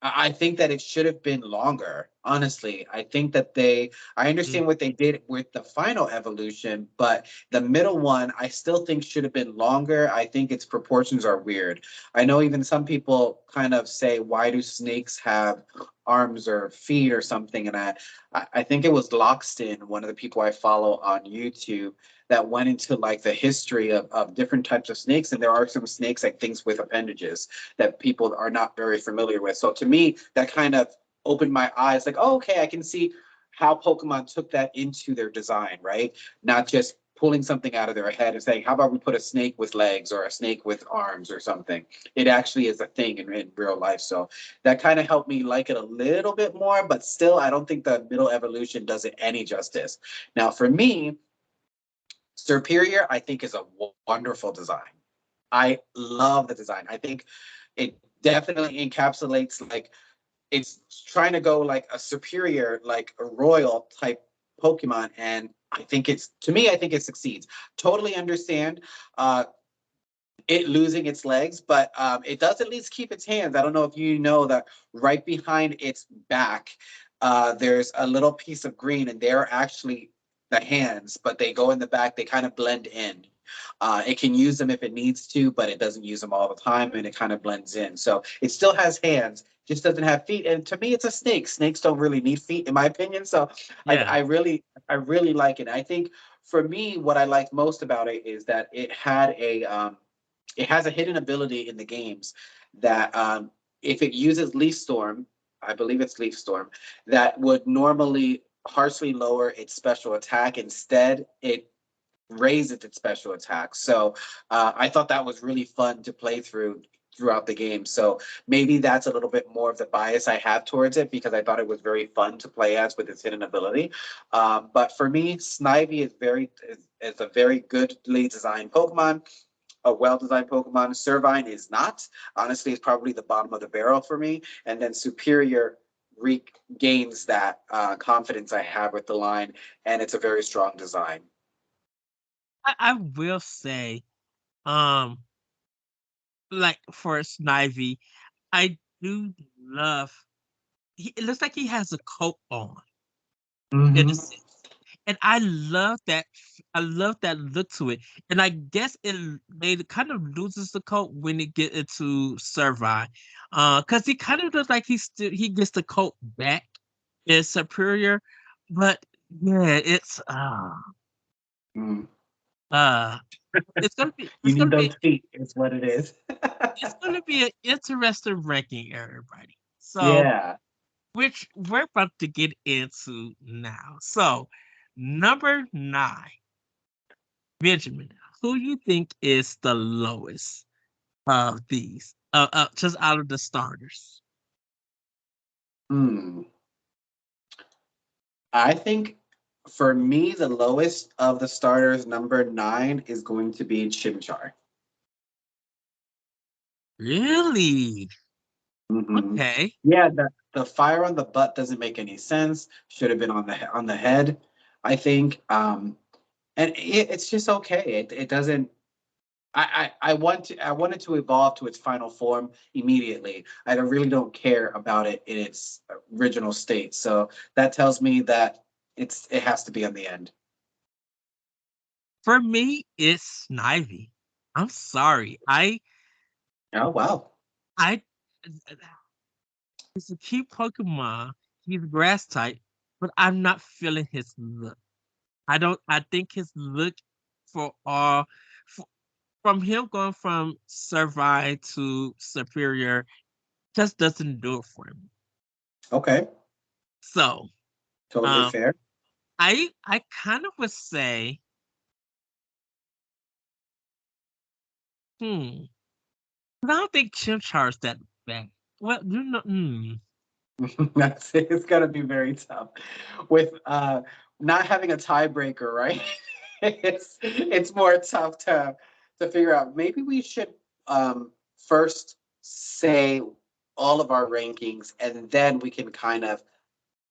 I think that it should have been longer. Honestly, I think that I mm, understand what they did with the final evolution, but the middle one, I still think should have been longer. I think its proportions are weird. I know even some people kind of say, why do snakes have arms or feet or something? And I think it was Lockston, one of the people I follow on YouTube, that went into like the history of different types of snakes. And there are some snakes like things with appendages that people are not very familiar with. So to me, that kind of opened my eyes like, oh, okay, I can see how Pokemon took that into their design, right? Not just pulling something out of their head and saying, how about we put a snake with legs or a snake with arms or something? It actually is a thing in real life. So that kind of helped me like it a little bit more, but still, I don't think the middle evolution does it any justice. Now, for me, Superior, I think, is a wonderful design. I love the design. I think it definitely encapsulates like it's trying to go like a superior, like a royal type Pokemon, and I think it's to me, I think it succeeds. Totally understand uh, it losing its legs, but it does at least keep its hands. I don't know if you know that right behind its back, there's a little piece of green, and they're actually the hands, but they go in the back. They kind of blend in. It can use them if it needs to, but it doesn't use them all the time, and it kind of blends in. So it still has hands, just doesn't have feet. And to me, it's a snake. Snakes don't really need feet, in my opinion. So yeah. I really like it. I think for me, what I like most about it is that it has a hidden ability in the games that if it uses Leaf Storm, I believe it's Leaf Storm, that would normally harshly lower its special attack. Instead, it raises its special attack. So I thought that was really fun to play throughout the game. So maybe that's a little bit more of the bias I have towards it because I thought it was very fun to play as with its hidden ability. But for me, Snivy is a very goodly designed Pokemon, a well-designed Pokemon. Servine is not. Honestly, it's probably the bottom of the barrel for me. And then Superior regains that confidence I have with the line, and it's a very strong design. I will say, um, like for Snivy, I do love. It looks like he has a coat on in a Mm-hmm. sense, and I love that. I love that look to it, and I guess it kind of loses the coat when it get into Servine, because he kind of looks like he gets the coat back in Superior, but yeah, Mm. uh, it's gonna be You it's need gonna be those feet, is what it is. it's gonna be an interesting ranking, everybody. So, Yeah. which we're about to get into now. So, number 9, Benjamin, who you think is the lowest of these? Just out of the starters. Hmm. I think for me, the lowest of the starters, number 9, is going to be Chimchar. Really? Hmm. Okay. Yeah, the fire on the butt doesn't make any sense. Should have been on the head, I think. And it's just okay. It doesn't. I want it to evolve to its final form immediately. Really don't care about it in its original state. So that tells me that it has to be on the end. For me, it's Snivy. I'm sorry. Oh wow. I He's a cute Pokemon. He's grass type, but I'm not feeling his look. I think his look for all for, from him going from Servine to Superior just doesn't do it for me. Okay. So, Totally um, fair. I kind of would say, hmm, I don't think Chimchar is that bad. Well, you know, That's it. It's gonna be very tough with not having a tiebreaker, right? It's more tough to figure out. Maybe we should first say all of our rankings, and then we can kind of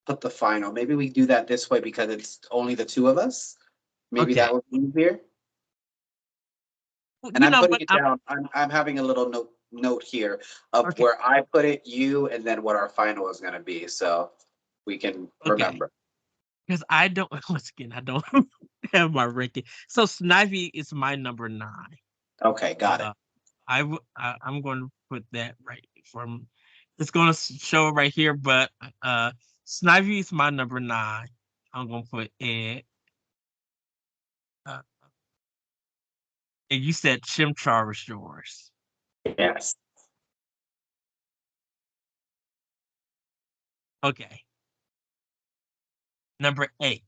put the final. Maybe we do that this way because it's only the two of us. Maybe okay. that would be easier. Well, And you I'm know, putting but it down. I'm having a little note here of okay, where I put it, you, and then what our final is going to be, so we can okay. remember. Because I don't, once again, I don't have my ranking. So Snivy is my number 9. Okay, got it. Uh, I'm going to put that right from. It's going to show right here, but Snivy is my number 9. I'm going to put it. Uh, and you said Chimchar was yours. Yes. Okay, number 8.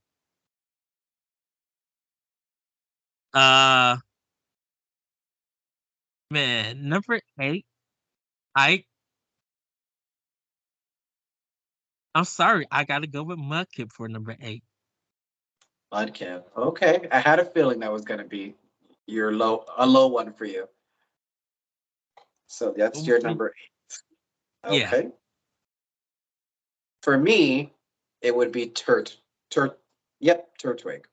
Uh, man, number 8. I I'm sorry, I got to go with Mudkip for number 8. Mudkip. Okay, I had a feeling that was going to be a low one for you. So that's your number 8. Yeah, Okay. For me, it would be Turt. Yep, Turtwig.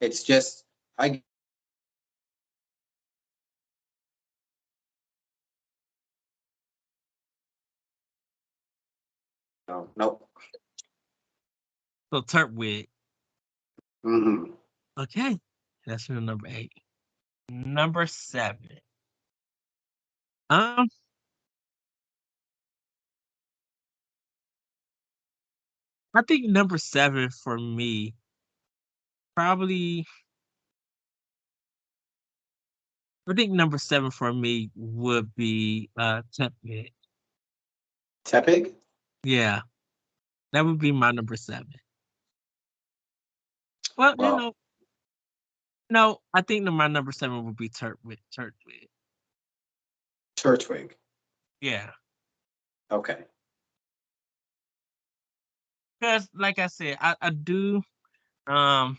It's just I no nope. so Turtwig. Hmm. Okay, that's your number 8. Number 7. Um, I think number 7 for me probably. I think number 7 for me would be Tepid. Tepig. Yeah, that would be my number 7. Well, Well, no, I think that my number 7 would be Turtwig. Turtwig. Turtwig. Yeah, Okay. because like I said, I do. Um,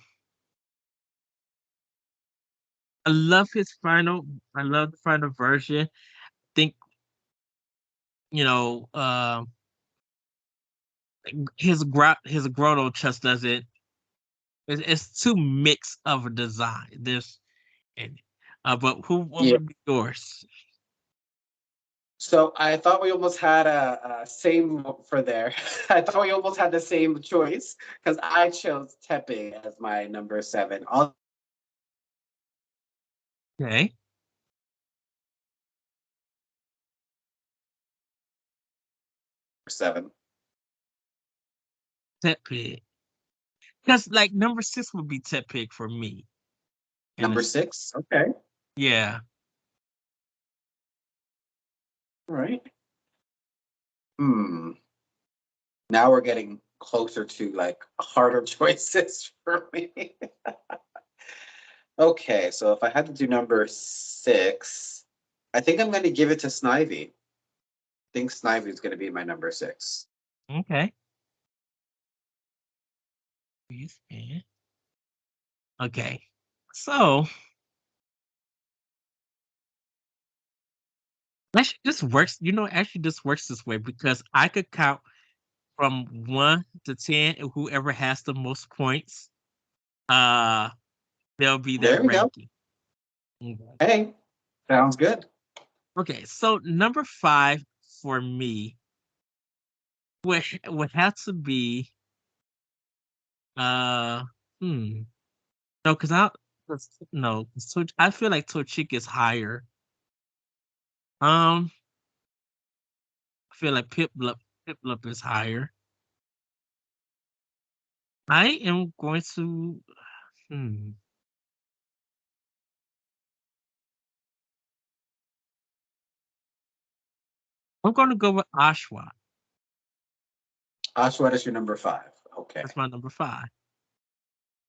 I love his final. I love the final version. Think you know, his Grotto just doesn't. It's too mixed of a design. And but what Yeah. would be yours? So I thought we almost had a same for there. I thought we almost had the same choice because I chose Tepig as my number 7. All Okay, 7. Tech Pig. Because like number 6 would be Tech Pig for me. And Number it's 6. Okay. yeah. All right. Hmm. Now we're getting closer to like harder choices for me. Okay, so if I had to do number 6, I think I'm going to give it to Snivy. I think Snivy is going to be my number 6. Okay. Please, yeah. Okay. So actually this works, actually this works this way because I could count from 1 to 10, and whoever has the most points, uh, they'll be There that we go. ranking. Okay. Hey, sounds good. Okay, so number 5 for me would have to be uh hmm no, because I 'cause- no 'cause I feel like Torchic is higher. Um, I feel like Piplup is higher. I am going to hmm. I'm going to go with Ashwa. Ashwat is your number 5. Okay. That's my number 5.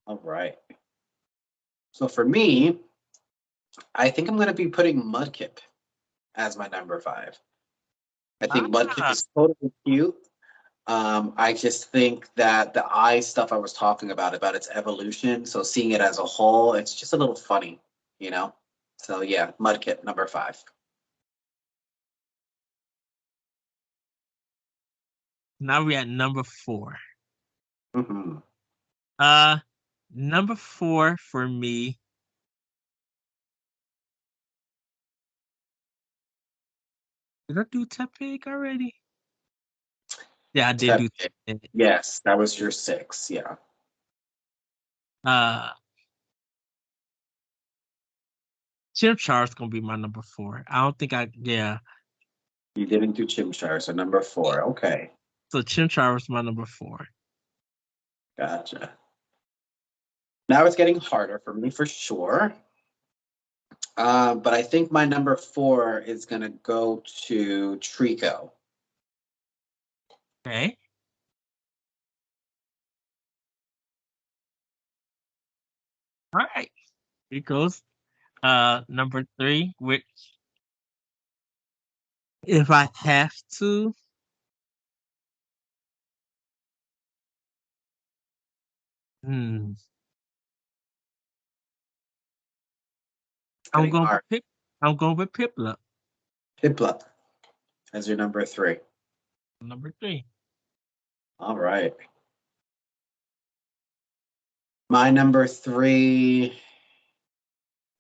All right. So for me, I think I'm going to be putting Mudkip as my number 5. I think Mudkip Ah, is totally cute. I just think that the eye stuff I was talking about its evolution, so seeing it as a whole, it's just a little funny, you know? So yeah, Mudkip, number 5. now we're at number 4. Mm-hmm. Uh, number 4 for me. Did I do Tepig already? Yeah, I did do Tepig. Yes, that was your 6. Yeah. Uh, Chimchar's gonna be my number 4. I don't think yeah. You didn't do Chimchar, so number 4. Okay. So Chimchar was my number 4. Gotcha. Now it's getting harder for me for sure. But I think my number 4 is going to go to Trico. Okay. All right. Here goes number 3, which if I have to, hmm, It's I'm getting going hard. with I'm going with Piplup, Piplup as your number 3. number 3. All right. My number 3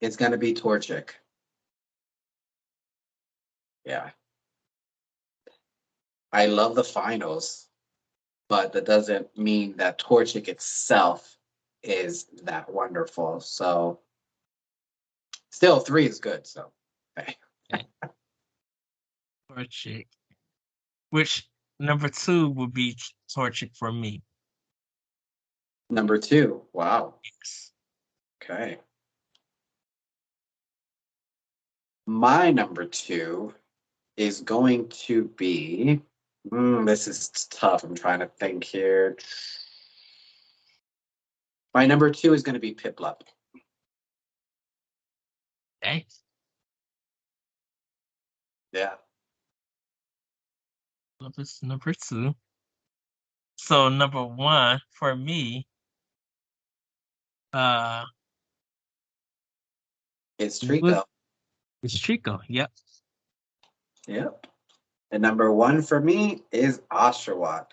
is going to be Torchic. Yeah. I love the finals, but that doesn't mean that Torchic itself is that wonderful. So still 3 is good. So okay. Okay. Torchic. Which number 2 would be Torchic for me. Number 2. Wow. Yes. Okay. My number 2 is going to be. This is tough. I'm trying to think here. My number 2 is going to be Piplup. Okay. Yeah. Piplup is number 2. So number 1 for me, uh, It's would Trico. is Trico. Yep. Yep. And number 1 for me is Oshawott.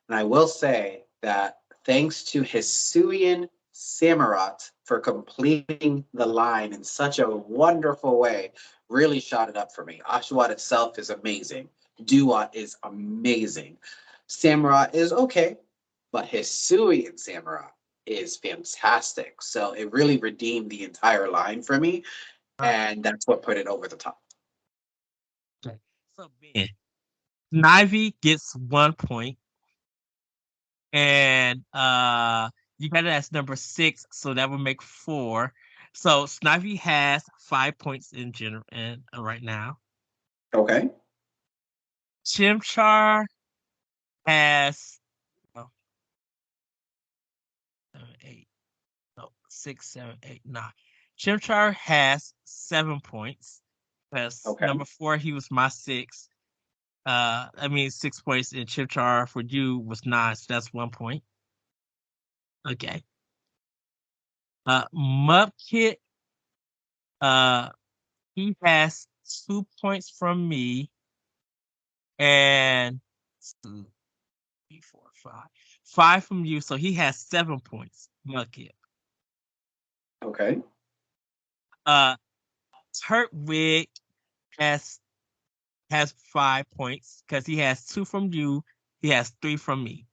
And I will say that thanks to Hisuian Samurott for completing the line in such a wonderful way, really shot it up for me. Oshawott itself is amazing. Duat is amazing. Samurott is okay, but Hisuian Samurott is fantastic. So it really redeemed the entire line for me, Right. and that's what put it over the top. Okay. So Ben, Snivy gets 1 point, and you got it as number 6, so that would make 4. So Snivy has 5 points in general and right now. Okay. Chimchar has oh, 7, 8, no, 6, 7, 8, 9. Chimchar has 7 points. Because Okay. number 4, he was my 6. I mean 6 points, and Chimchar for you was 9, so that's 1 point. Okay. Mudkip, uh, he has 2 points from me, and 2, 3, 4, 5. 5 from you, so he has 7 points. Mudkip. Okay. Turtwig has 5 points because he has 2 from you. He has 3 from me.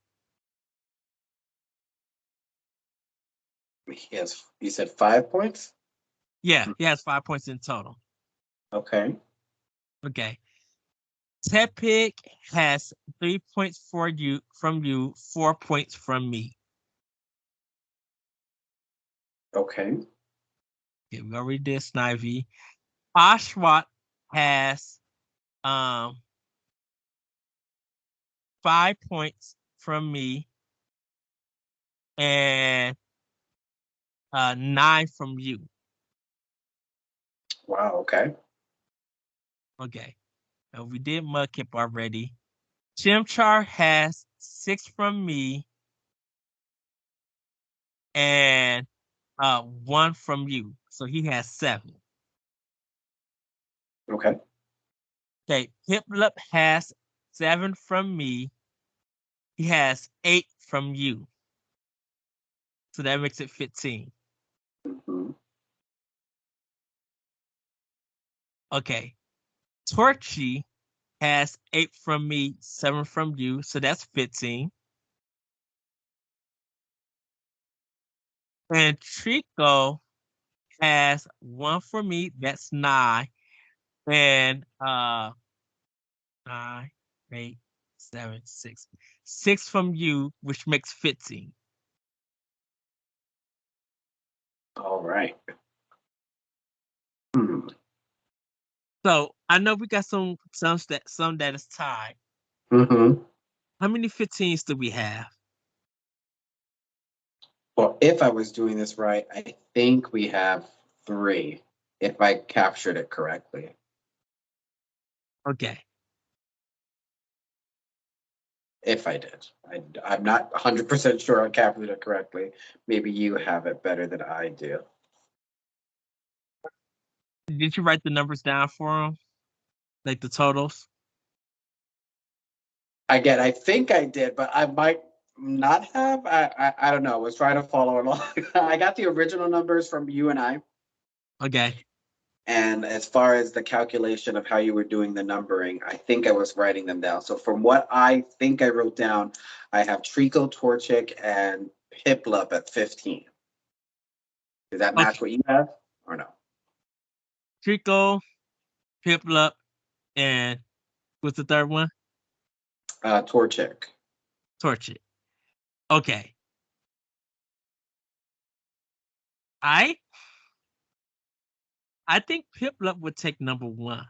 You said 5 points? Yeah, he has 5 points in total. Okay. Okay. Tepig has 3 points from you, 4 points from me. Okay. Okay, we already did Snivy. Oshawott has 5 points from me and 9 from you. Wow, okay. Okay. We did Mudkip already. Chimchar has 6 from me and 1 from you. So he has 7. Okay. Okay, Piplup has 7 from me. He has 8 from you. So that makes it 15. Mm-hmm. Okay. Torchy has 8 from me, 7 from you. So that's 15. And Trico has 1 for me. That's 9. And 9, 8, 7, 6. 6 from you, which makes 15. All right. Hmm. So I know we got some that is tied. Mm-hmm. How many 15s do we have? Well, if I was doing this right, I think we have 3, if I captured it correctly. Okay. If I did. I'm not 100% sure I captured it correctly. Maybe you have it better than I do. Did you write the numbers down for them? Like the totals? Again, I think I did, but I might not have. I don't know. I was trying to follow along. I got the original numbers from you and I. Okay. And as far as the calculation of how you were doing the numbering, I think I was writing them down. So from what I think I wrote down, I have Trico, Torchic, and Piplup at 15. Does that match Okay. what you have or no? Trico, Piplup, and what's the third one? Torchic. Torchic. Okay. I think Piplup would take number 1.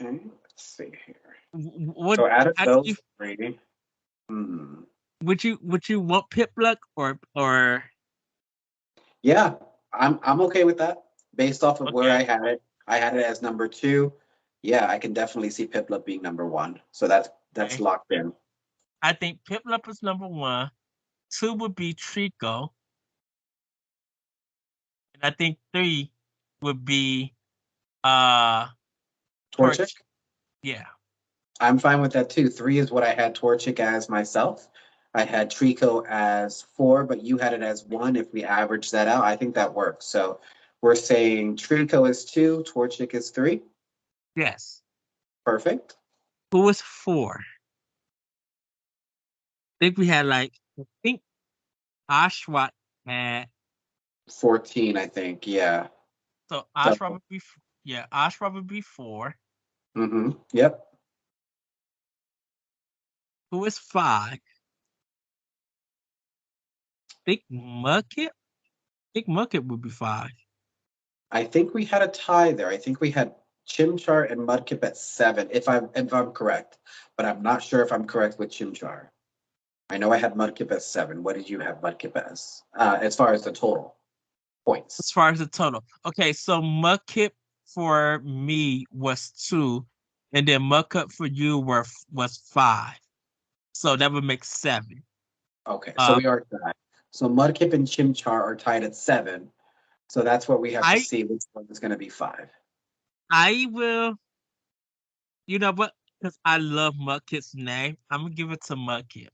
Okay, let's see here. What So out of actually those 3, would you want Piplup or yeah, I'm okay with that. Based off of where okay? I had it as number 2. Yeah, I can definitely see Piplup being number 1. So that's Okay. locked in. I think Piplup is number 1. 2 would be Trico. And I think 3 would be Torchic. Torch. Yeah. I'm fine with that too. 3 is what I had Torchic as myself. I had Trico as 4, but you had it as 1. If we average that out, I think that works. So we're saying Trico is 2, Torchic is 3. Yes. Perfect. Who was 4? I think we had I think Ashwat had 14, I think. Yeah. so So, Ashwat would be Ashwat would be 4. Yep. Who was 5? I think Mudkip. I think Mudkip would be 5. I think we had a tie there. I think we had Chimchar and Mudkip at 7, if I'm correct. But I'm not sure if I'm correct with Chimchar. I know I had Mudkip as 7. What did you have Mudkip as far as the total As points? far as the total. Okay, so Mudkip for me was 2, and then Mudkip for you was 5. So that would make 7. Okay, so Uh, we are tied. So Mudkip and Chimchar are tied at 7. So that's what we have to I see which one is going to be 5. I will, you know what? Because I love Mudkip's name, I'm gonna give it to Mudkip.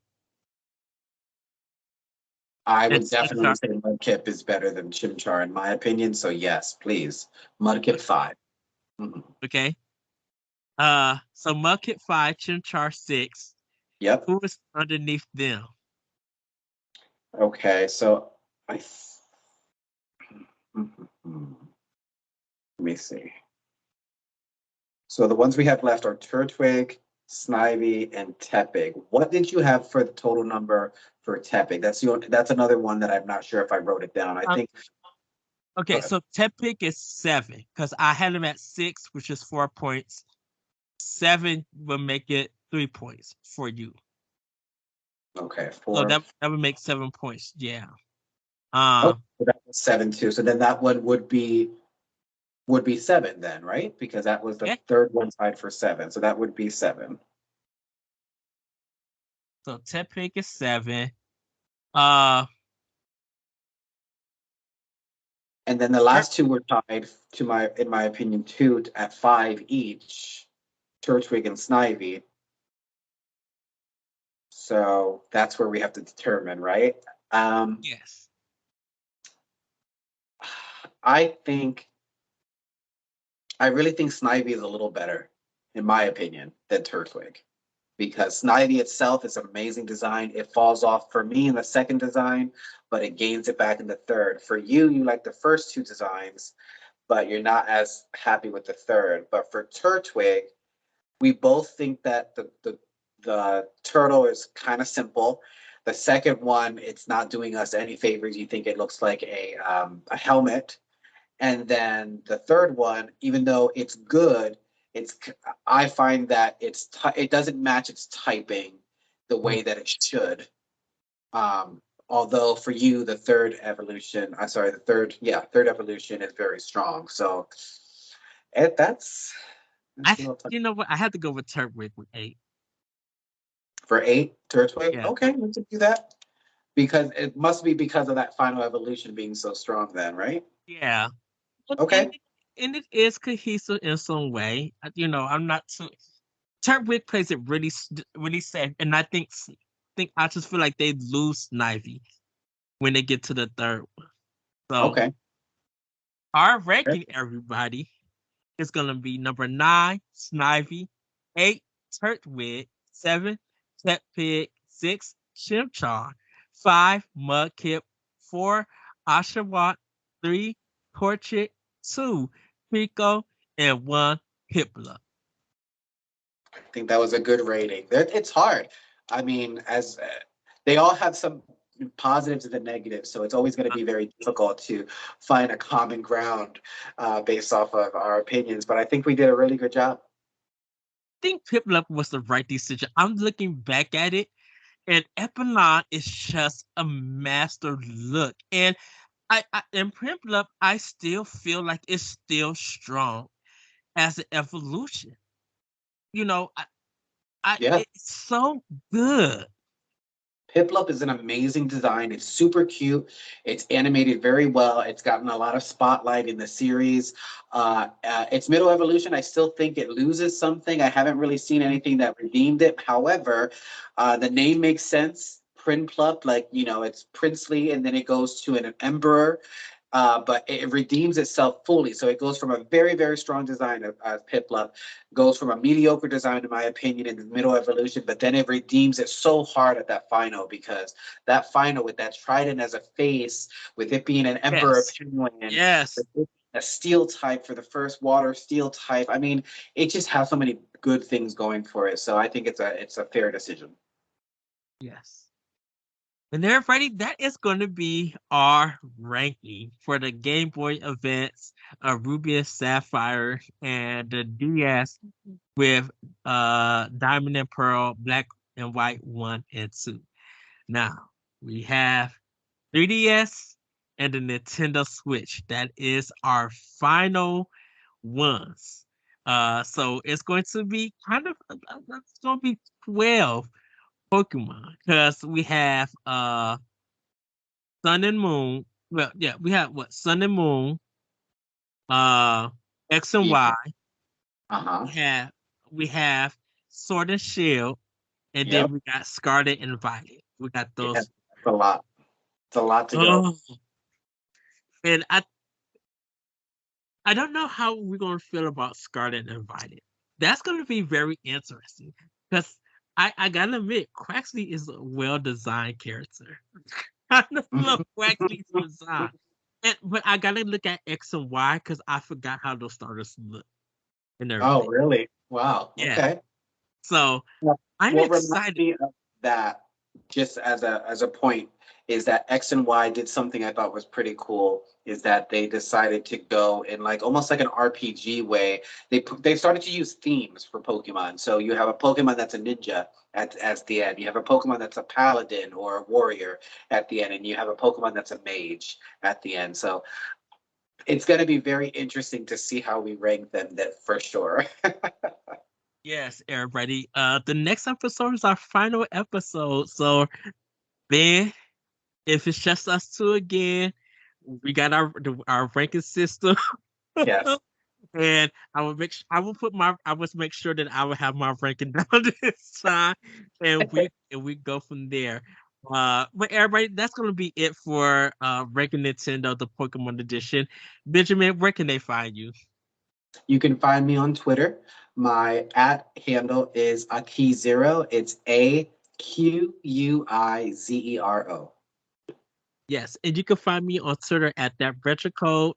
I And would definitely Chimchar, say Mudkip is better than Chimchar in my opinion. So yes, please. Mudkip 5. Mhm. okay. So Mudkip 5, Chimchar 6. Yep. Who is underneath them? Okay, so I. Let me see. So the ones we have left are Turtwig, Snivy, and Tepig. What did you have for the total number for Tepig? That's another one that I'm not sure if I wrote it down. I Um, think. Go okay, ahead. so Tepig is 7 because I had him at 6, which is 4 points. 7 will make it 3 points for you. Okay, So 4. that would make 7 points. Yeah. Oh, Um. so that was 7 too. So then that one would be 7 then, right? Because that was the Yeah. third one tied for 7. So that would be 7. So Tepig is 7. Uh. And then the last two were tied in my opinion, 2 at 5 each. Turtwig and Snivy. So that's where we have to determine, right? Um, Yes. I think I really think Snivy is a little better, in my opinion, than Turtwig. Because Snivy itself is amazing design. It falls off for me in the second design, but it gains it back in the third. For you, you like the first two designs, but you're not as happy with the third. But for Turtwig, we both think that the turtle is kind of simple. The second one, it's not doing us any favors. You think it looks like a helmet, and then the third one, even though it's good, it's I find that it doesn't match its typing the way that it should. Although for you, the third evolution, I'm sorry, third evolution is very strong. So that's a little tough. You know what? I had to go with Turtwig with 8. For 8, Turtwig. Yeah. Okay, let's do that. Because it must be because of that final evolution being so strong then, right? Yeah. But Okay. and it is cohesive in some way. I'm not too. Turtwig plays it really safe, and I think I just feel like they lose Snivy when they get to the third one. So Okay. our ranking, everybody, is gonna be number 9, Snivy, 8, Turtwig, 7, Pig, 6, Chimchar, 5, Mudkip, 4, Oshawott, 3, Torchic, 2, Pico, and 1, Piplup. I think that was a good rating. It's hard. I mean, as they all have some positives and the negatives, so it's always going to be very difficult to find a common ground based off of our opinions. But I think we did a really good job. I think Piplup was the right decision. I'm looking back at it, and Epilon is just a master look. And in Piplup, I still feel like it's still strong as an evolution. You know, Yeah. it's so good. Piplup is an amazing design. It's super cute. It's animated very well. It's gotten a lot of spotlight in the series. Its middle evolution, I still think it loses something. I haven't really seen anything that redeemed it. However, the name makes sense. Prinplup, like, it's princely, and then it goes to an emperor. But it redeems itself fully. So it goes from a very, very strong design of Piplup, goes from a mediocre design, in my opinion, in the middle evolution, but then it redeems it so hard at that final, because that final with that trident as a face, with it being an emperor Yes. penguin, Yes. a steel type for the first water steel type. I mean, it just has so many good things going for it. So I think it's a fair decision. Yes. And everybody, that is going to be our ranking for the Game Boy events of Ruby Sapphire and the DS with Diamond and Pearl, Black and White 1 and 2. Now, we have 3DS and the Nintendo Switch. That is our final ones. So it's going to be it's going to be 12 Pokemon because we have Sun and Moon. Well, yeah, we have what Sun and Moon, uh, X and Yeah. Y. Uh-huh. We have Sword and Shield, and then Yep. we got Scarlet and Violet. We got Yeah, those. it's a lot. It's a lot to go. Oh, and I don't know how we're gonna feel about Scarlet and Violet. That's gonna be very interesting because I gotta admit, Quaxley is a well designed character. I love Quaxley's design, but I gotta look at X and Y because I forgot how those starters look and Oh, everything. really? Wow. Yeah, Okay. so Well, I'm what reminds excited. me of that, just as a point, is that X and Y did something I thought was pretty cool. Is that they decided to go in like almost like an RPG way. They started to use themes for Pokemon. So you have a Pokemon that's a ninja at the end. You have a Pokemon that's a paladin or a warrior at the end, and you have a Pokemon that's a mage at the end. So it's going to be very interesting to see how we rank them. That for sure. Yes, everybody. The next episode is our final episode. So then, if it's just us two again, we got our ranking system. Yes. And I will put my I will make sure that I will have my ranking down this time, and we go from there. But everybody, that's gonna be it for ranking Nintendo the Pokemon Edition. Benjamin, where can they find you? You can find me on Twitter. My at handle is Akizero. It's AQUIZERO. Yes, and you can find me on Twitter at that retro code.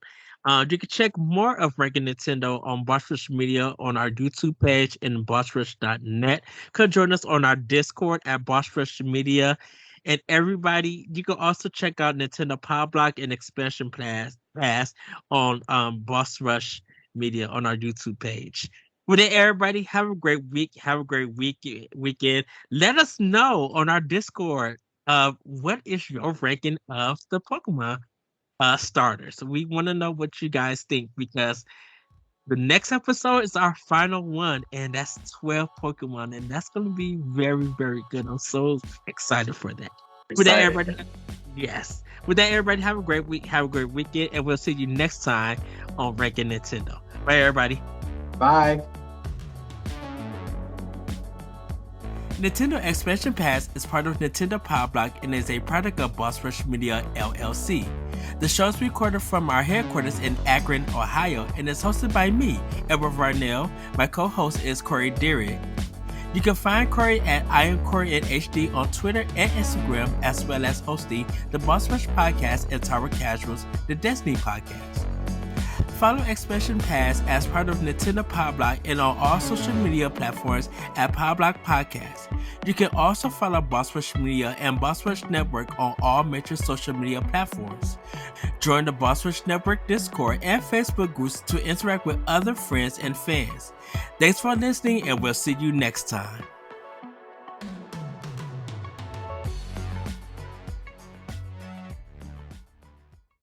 You can check more of Ranking Nintendo on Bossrush Media on our YouTube page and bossrush.net. Come join us on our Discord at Bossrush Media. And everybody, you can also check out Nintendo Power Block and Expansion Pass on Boss Rush Media on our YouTube page. With it, everybody, have a great week. Have a great weekend. Let us know on our Discord what is your ranking of the Pokemon starters? We want to know what you guys think because the next episode is our final one, and that's 12 Pokemon, and that's going to be very, very good. I'm so excited for that. With that, Excited. everybody, yes. With that, everybody, have a great week, have a great weekend, and we'll see you next time on Ranking Nintendo. Bye, everybody. Bye. Nintendo Expansion Pass is part of Nintendo Power Block and is a product of Boss Rush Media LLC. The show is recorded from our headquarters in Akron, Ohio, and is hosted by me, Edward Varnell. My co-host is Corey Derrick. You can find Corey at I am Corey at HD on Twitter and Instagram, as well as hosting the Boss Rush Podcast and Tower Casuals, the Destiny Podcast. Follow Expansion Pass as part of Nintendo Power Block and on all social media platforms at Power Block Podcast. You can also follow Boss Rush Media and Boss Rush Network on all major social media platforms. Join the Boss Rush Network Discord and Facebook groups to interact with other friends and fans. Thanks for listening, and we'll see you next time.